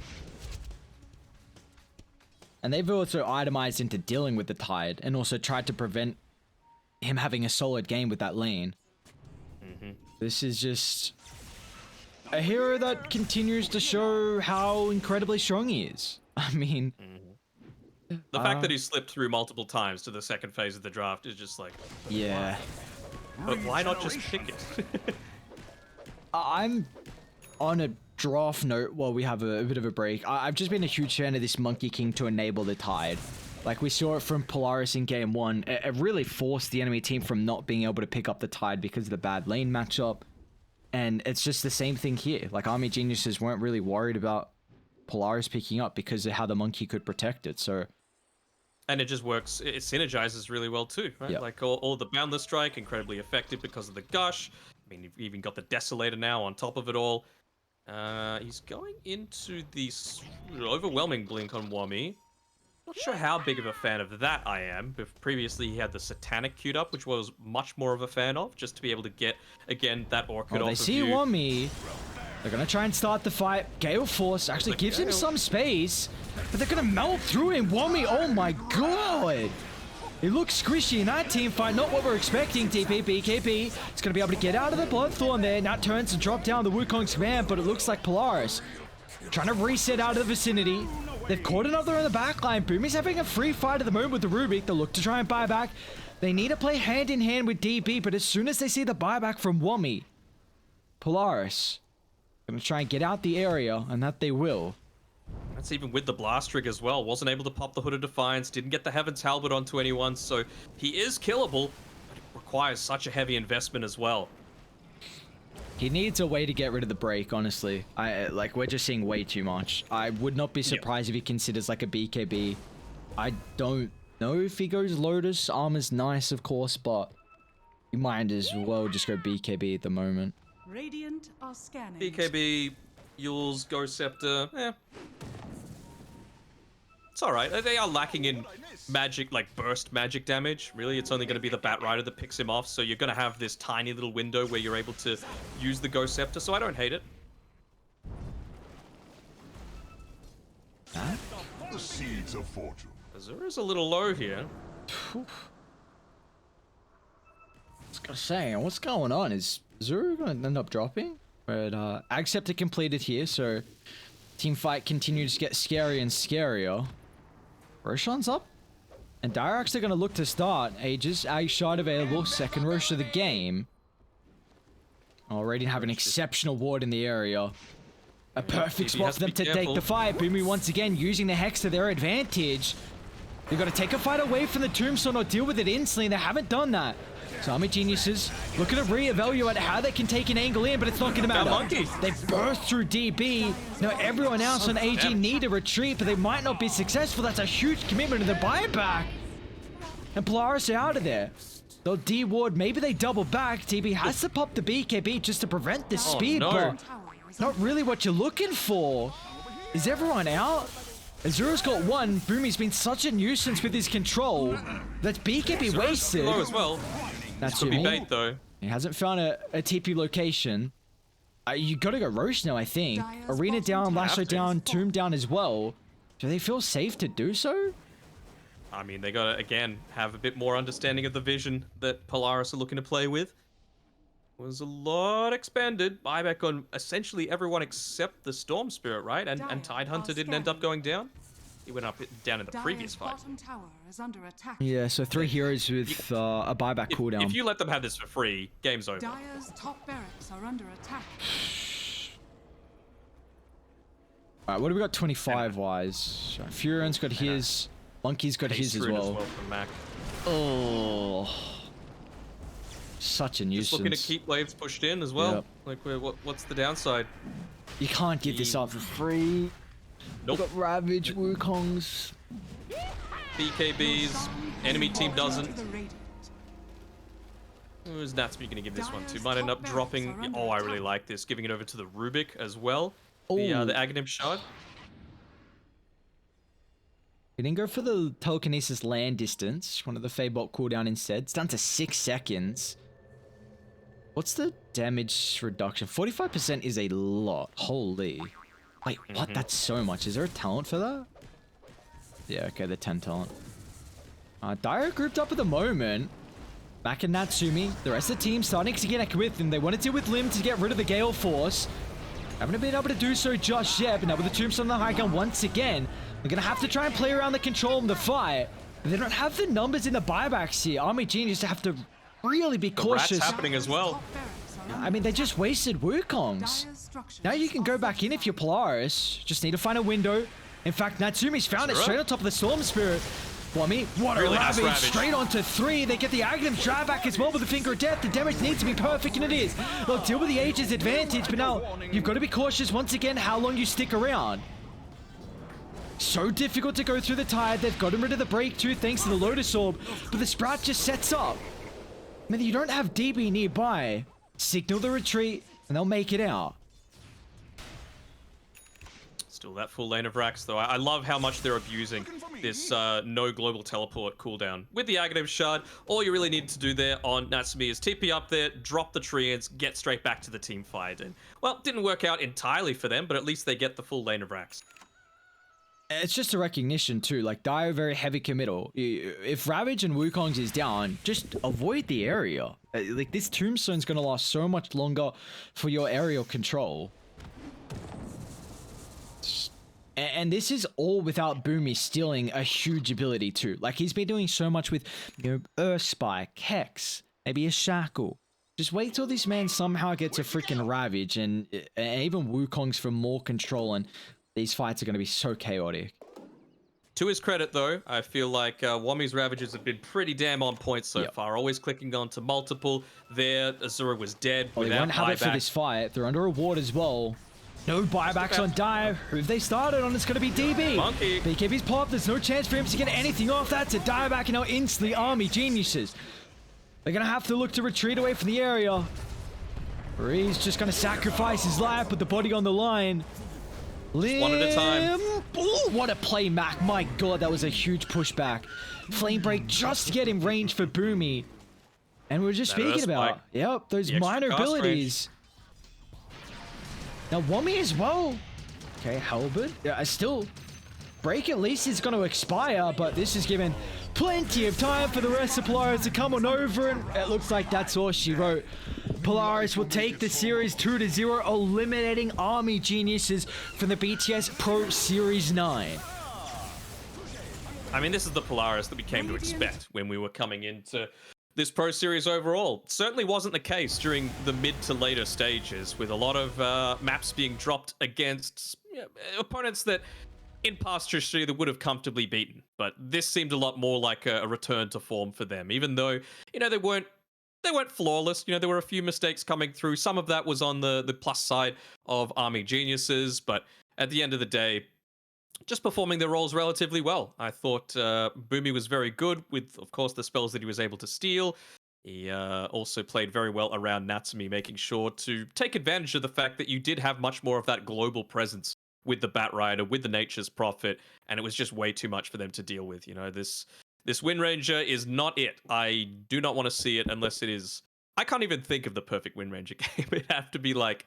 And they've also itemized into dealing with the Tide, and also tried to prevent him having a solid game with that lane. This is just a hero that continues to show how incredibly strong he is. I mean... The fact that he slipped through multiple times to the second phase of the draft is just like... Yeah. But why not just pick it? I'm on a draft note while we have a bit of a break. I've just been a huge fan of this Monkey King to enable the Tide. Like, we saw it from Polaris in game 1. It really forced the enemy team from not being able to pick up the Tide because of the bad lane matchup. And it's just the same thing here. Like, Army Geniuses weren't really worried about Polaris picking up because of how the Monkey could protect it, so... And it just works, it synergizes really well too, right? Yep. Like all the Boundless Strike, incredibly effective because of the Gush. I mean, you've even got the Desolator now on top of it all. He's going into the overwhelming blink on Wummy. Not sure how big of a fan of that I am, but previously he had the Satanic queued up, which was much more of a fan of, just to be able to get, again, that Orchid off they of see you. Wummy. They're gonna try and start the fight. Gale Force actually gives him some space, but they're gonna melt through him. Wummy, oh my god! It looks squishy in that team fight, not what we're expecting. TP, BKB, it's gonna be able to get out of the Bloodthorn there. Now turns to drop down the Wukong's command, but it looks like Polaris trying to reset out of the vicinity. They've caught another on the backline. Boomy's having a free fight at the moment with the Rubik. They look to try and buy back. They need to play hand in hand with DB, but as soon as they see the buyback from Wummy, Polaris gonna try and get out the area, and that they will. That's even with the Blast Rig as well. Wasn't able to pop the Hood of Defiance, didn't get the Heaven's Halberd onto anyone, so he is killable, but it requires such a heavy investment as well. He needs a way to get rid of the break, honestly. Like, we're just seeing way too much. I would not be surprised if he considers like a BKB. I don't know if he goes Lotus. Armor's nice, of course, but you might as well just go BKB at the moment. Radiant are scanning. BKB, Yule's Ghost Scepter, it's alright. They are lacking in magic, like burst magic damage. Really, it's only going to be the Bat Rider that picks him off, so you're going to have this tiny little window where you're able to use the Ghost Scepter, so I don't hate it. The seeds of fortune. Azura's a little low here. I was gonna say, what's going on? Is Azura gonna end up dropping? But Ag Scepter completed here, so team fight continues to get scarier and scarier. Roshan's up, and Dirac's are gonna look to start. Aegis, Ag Shard available, second Rosh of the game. Already have an exceptional ward in the area. A perfect spot for them to take the fight. Boomy once again using the Hex to their advantage. They've got to take a fight away from the Tombstone or deal with it instantly. They haven't done that. So Army Geniuses looking to reevaluate how they can take an angle in, but it's not going to matter. They burst through DB. Now everyone else on AG need a retreat, but they might not be successful. That's a huge commitment to the buyback. And Polaris are out of there. They'll D-ward. Maybe they double back. TB has to pop the BKB just to prevent the speed, but not really what you're looking for. Is everyone out? Azura's got one. Boomy's been such a nuisance with his control. That's BKB wasted. Low as well. That's could be bait though. He hasn't found a TP location. You gotta go Roche now, I think. Arena down, Lasher down, Tomb down as well. Do they feel safe to do so? I mean, they gotta, again, have a bit more understanding of the vision that Polaris are looking to play with. Was a lot expanded. Buyback on essentially everyone except the Storm Spirit, right? And Tidehunter didn't end up going down. He went down in the previous fight. Yeah, so 3 heroes with a buyback cooldown. If you let them have this for free, game's over. Dire's top barracks are under attack. Alright, what do we got 25 wise? Furion's got his. Monkey's got his as well. From Mac. Oh. Such a nuisance. Just looking to keep waves pushed in as well. Yep. Like, what's the downside? You can't give this up for free. Nope. We've got Ravage, Wukongs. BKBs. Enemy team doesn't. Who's Natsumi going to give this one to? Might end up dropping. Oh, I really like this. Giving it over to the Rubik as well. The Aghanim Shard. We didn't go for the telekinesis land distance. One of the Fabot cooldown instead. It's down to 6 seconds. What's the damage reduction? 45% is a lot. Holy. Wait, what? That's so much. Is there a talent for that? Yeah, okay, the 10 talent. Dire grouped up at the moment. Back in Natsumi. The rest of the team starting to connect with them. They want to deal with Lim to get rid of the Gale Force. Haven't been able to do so just yet, but now with the Tombstone on the high gun once again, they're going to have to try and play around the control of the fight. But they don't have the numbers in the buybacks here. Army Genius have to really be cautious. Rat's happening as well. I mean, they just wasted Wukongs. Now you can go back in if you're Polaris. Just need to find a window. In fact, Natsumi's found it straight on top of the Storm Spirit. Whammy, what a ravage. Straight onto 3. They get the Aghanim drive back as well with the Finger of Death. The damage needs to be perfect, and it is. They'll deal with the Aegis advantage, but now you've got to be cautious once again how long you stick around. So difficult to go through the Tide. They've gotten rid of the break too thanks to the Lotus Orb, but the Sprout just sets up. I mean, you don't have DB nearby. Signal the retreat, and they'll make it out. Still that full lane of racks, though. I love how much they're abusing this no global teleport cooldown. With the Aghanim Shard, all you really need to do there on Natsumi is TP up there, drop the treants, get straight back to the team fight. And, well, it didn't work out entirely for them, but at least they get the full lane of racks. It's just a recognition too, like Dire very heavy committal. If Ravage and Wukongs is down, just avoid the area. Like this Tombstone's gonna last so much longer for your aerial control. And this is all without Boomy stealing a huge ability too. Like he's been doing so much with, you know, Earth Spike, Hex, maybe a Shackle. Just wait till this man somehow gets a freaking Ravage and even Wukongs for more control, and these fights are going to be so chaotic. To his credit, though, I feel like Wami's Ravages have been pretty damn on point so far. Always clicking on to multiple. There, Azura was dead without they won't have buyback. it for this fight. They're under a ward as well. No buybacks on Dire. Who have they started on? It's going to be DB. Monkey. BKB's popped. There's no chance for him to get anything off. That's a Dire back, and now instantly Army Geniuses. They're going to have to look to retreat away from the area. He's just going to sacrifice his life, put the body on the line. Lim. One at a time. Ooh, what a play, Mac. My god, that was a huge pushback. Flame Break just to get in range for Boomy. And we were just speaking about, yep, those minor abilities. Now, Wommy as well. Okay, Halberd. Yeah, still, Break at least is going to expire, but this is given plenty of time for the rest of Polaris to come on over, and it looks like that's all she wrote. Polaris will take the series 2-0, eliminating Army Geniuses from the BTS Pro Series 9. I mean, this is the Polaris that we came to expect when we were coming into this Pro Series overall. Certainly wasn't the case during the mid to later stages, with a lot of maps being dropped against opponents that in past history that would have comfortably beaten. But this seemed a lot more like a return to form for them, even though, they weren't flawless. There were a few mistakes coming through. Some of that was on the plus side of Army Geniuses, but at the end of the day, just performing their roles relatively well. I thought Boomy was very good with, of course, the spells that he was able to steal. He also played very well around Natsumi, making sure to take advantage of the fact that you did have much more of that global presence with the Bat Rider, with the Nature's Prophet, and it was just way too much for them to deal with. This Wind Ranger is not it. I do not want to see it unless it is... I can't even think of the perfect Wind Ranger game. It'd have to be like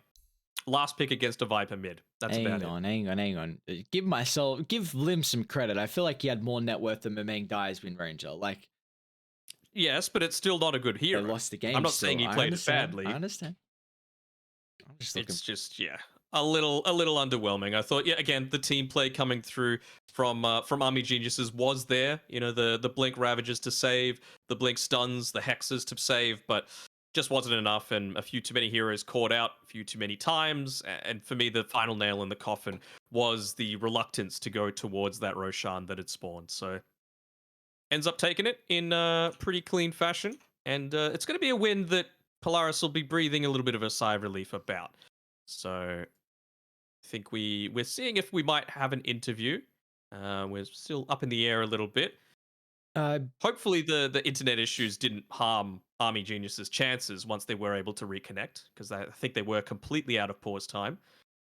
last pick against a Viper mid. That's about it. Hang on. Give Lim some credit. I feel like he had more net worth than Mamang Dai's Wind Ranger. Like, yes, but it's still not a good hero. They lost the game. I'm not saying he played it badly. I understand. It's just a little underwhelming. I thought, again, the team play coming through from Army Geniuses was there. The Blink Ravages to save, the Blink Stuns, the Hexes to save, but just wasn't enough, and a few too many heroes caught out a few too many times. And for me, the final nail in the coffin was the reluctance to go towards that Roshan that had spawned. So ends up taking it in a pretty clean fashion, and it's going to be a win that Polaris will be breathing a little bit of a sigh of relief about. So I think we're seeing if we might have an interview. We're still up in the air a little bit. Hopefully the internet issues didn't harm Army Genius's chances once they were able to reconnect, because I think they were completely out of pause time.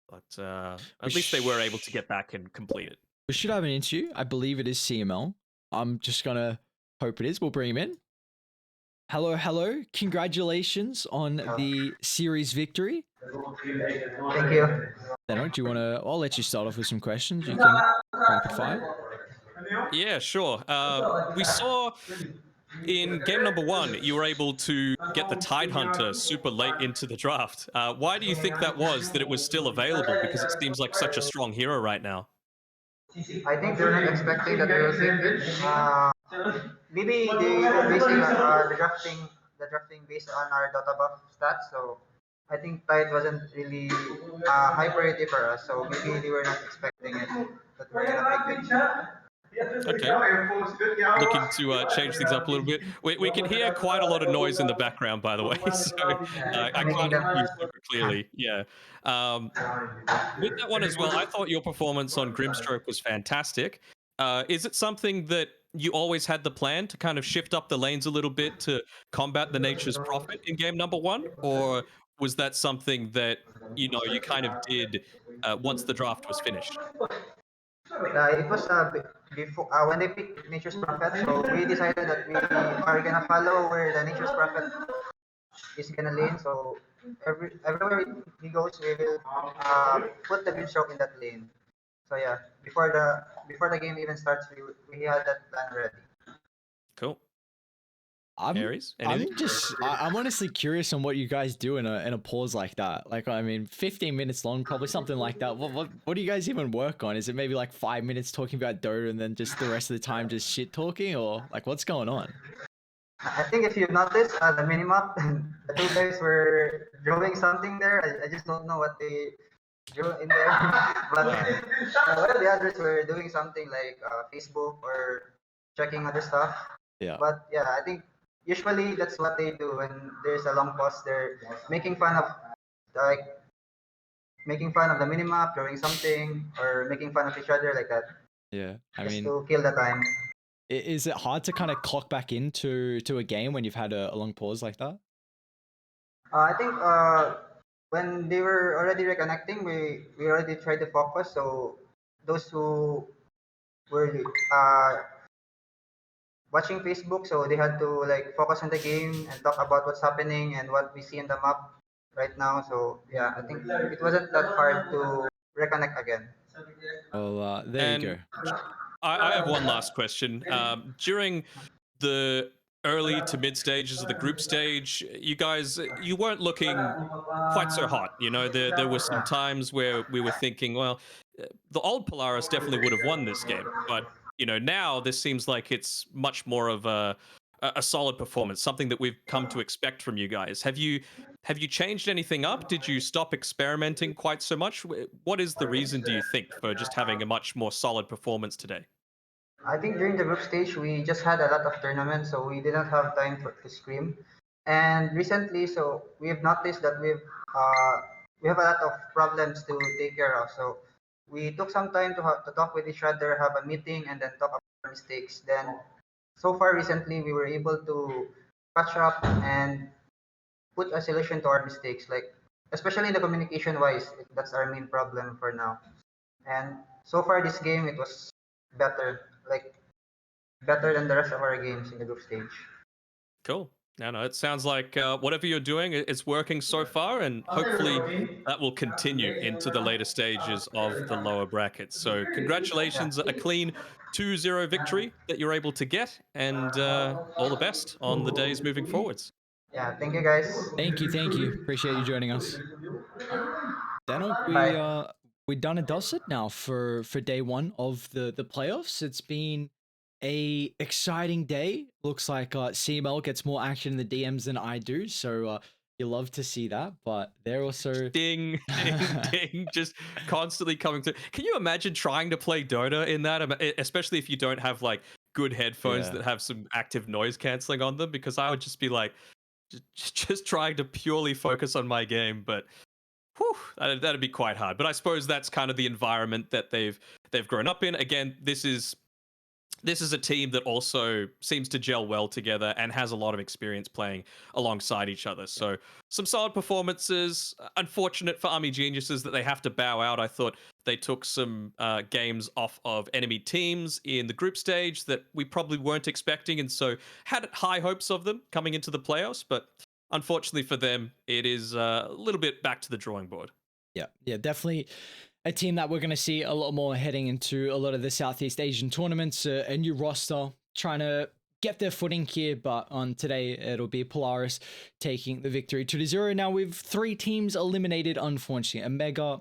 But at least they were able to get back and complete it. We should have an interview. I believe it is CML. I'm just going to hope it is. We'll bring him in. Hello. Congratulations on the series victory. Thank you. Danog, do you want to... I'll let you start off with some questions. You can rapid fire. Yeah, sure. We saw in game number 1, you were able to get the Tidehunter super late into the draft. Why do you think that was, that it was still available? Because it seems like such a strong hero right now. I think they're not expecting that we will save it. Maybe they were basing the drafting based on our Dota buff stats. So I think Tide wasn't really high priority for us. So maybe they were not expecting it, that we're gonna pick it. Okay. Looking to change things up a little bit. We can hear quite a lot of noise in the background, by the way, so I can't hear you super clearly. Yeah. With that one as well, I thought your performance on Grimstroke was fantastic. Is it something that you always had the plan to kind of shift up the lanes a little bit to combat the Nature's Prophet in game number 1? Or was that something that, you kind of did once the draft was finished? It was before when they picked Nature's Prophet, so we decided that we are gonna follow where the Nature's Prophet is gonna lane. So everywhere he goes, we will put the Grimstroke in that lane. So yeah, before the game even starts, we had that plan ready. Cool. I'm honestly curious on what you guys do in a pause like that. Like, I mean, 15 minutes long, probably something like that. What do you guys even work on? Is it maybe like 5 minutes talking about Dota and then just the rest of the time just shit talking, or like what's going on? I think if you notice the minimap, the two guys were drawing something there. I just don't know what they drew in there. But well, the others were doing something like Facebook or checking other stuff. Yeah. But yeah, I think usually that's what they do when there's a long pause. They're making fun of the minimap, drawing something, or making fun of each other like that. Yeah, I just mean, to kill the time. Is it hard to kind of clock back into a game when you've had a long pause like that? I think when they were already reconnecting, we already tried to focus. So those who were watching Facebook, so they had to like focus on the game and talk about what's happening and what we see in the map right now. So yeah, I think it wasn't that hard to reconnect again. Well, there you go. And I have one last question. During the early to mid stages of the group stage, you guys, you weren't looking quite so hot. You know, there were some Yeah. times where we were thinking, well, the old Polaris definitely would have won this game, but you know, now this seems like it's much more of a solid performance, something that we've come to expect from you guys. Have you changed anything up? Did you stop experimenting quite so much? What is the reason, do you think, for just having a much more solid performance today? I think during the group stage we just had a lot of tournaments, so we didn't have time to scream. And recently, so we've noticed that we have a lot of problems to take care of. So we took some time to talk with each other, have a meeting, and then talk about our mistakes. Then so far recently, we were able to catch up and put a solution to our mistakes. Like especially in the communication wise, that's our main problem for now. And so far this game, it was better. Like better than the rest of our games in the group stage. Cool. No, it sounds like whatever you're doing, it's working so far, and hopefully that will continue into the later stages of the lower brackets. So, Yeah. congratulations, a clean 2-0 victory that you're able to get, and all the best on the days moving forwards. Yeah. Thank you guys. Thank you. Appreciate you joining us. All right, Danog, Bye. we done and dusted now for day one of the playoffs. It's been a exciting day. Looks like CML gets more action in the DMs than I do, so you love to see that. But they're also Ding, ding, ding, just constantly coming through. Can you imagine trying to play Dota in that, especially if you don't have like good headphones yeah. that have some active noise canceling on them? Because I would just be like, just trying to purely focus on my game, but whew, that'd be quite hard. But I suppose that's kind of the environment that they've grown up in. Again, this is a team that also seems to gel well together and has a lot of experience playing alongside each other. So some solid performances. Unfortunate for Army Geniuses that they have to bow out. I thought they took some games off of enemy teams in the group stage that we probably weren't expecting, and so had high hopes of them coming into the playoffs. But unfortunately for them, it is a little bit back to the drawing board. Yeah, definitely a team that we're going to see a lot more heading into a lot of the Southeast Asian tournaments. A new roster trying to get their footing here, but on today it'll be Polaris taking the victory 2-0. Now we've 3 teams eliminated, unfortunately. Omega,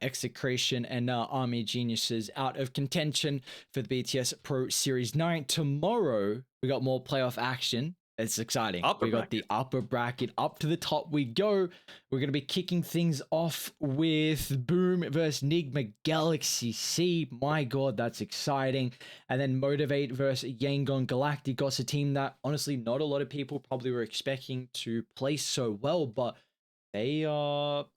Execration, and Army Geniuses out of contention for the BTS Pro Series 9. Tomorrow we got more playoff action. It's exciting. We got the upper bracket. Up to the top we go. We're going to be kicking things off with Boom versus Enigma Galaxy C. My god, that's exciting. And then Motivate versus Yangon Galacticos, a team that honestly not a lot of people probably were expecting to play so well, but they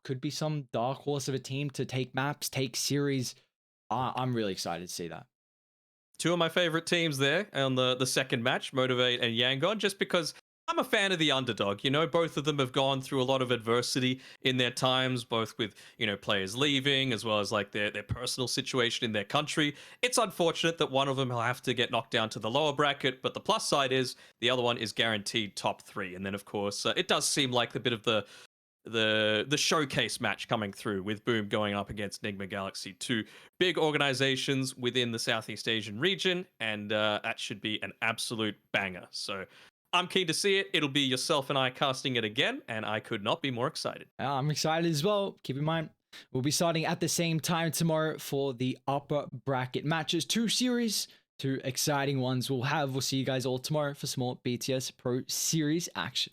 could be some dark horse of a team to take maps, take series. I'm really excited to see that. 2 of my favorite teams there on the second match, Motivate and Yangon, just because I'm a fan of the underdog. You know, both of them have gone through a lot of adversity in their times, both with, players leaving as well as like their personal situation in their country. It's unfortunate that one of them will have to get knocked down to the lower bracket, but the plus side is the other one is guaranteed top 3. And then, of course, it does seem like a bit of the showcase match coming through with Boom going up against Enigma Galaxy, 2 big organizations within the Southeast Asian region, and that should be an absolute banger. So I'm keen to see it. It'll be yourself and I casting it again, and I could not be more excited. I'm excited as well. Keep in mind, we'll be starting at the same time tomorrow for the upper bracket matches. 2 series, 2 exciting ones we'll see you guys all tomorrow for some more BTS Pro Series action.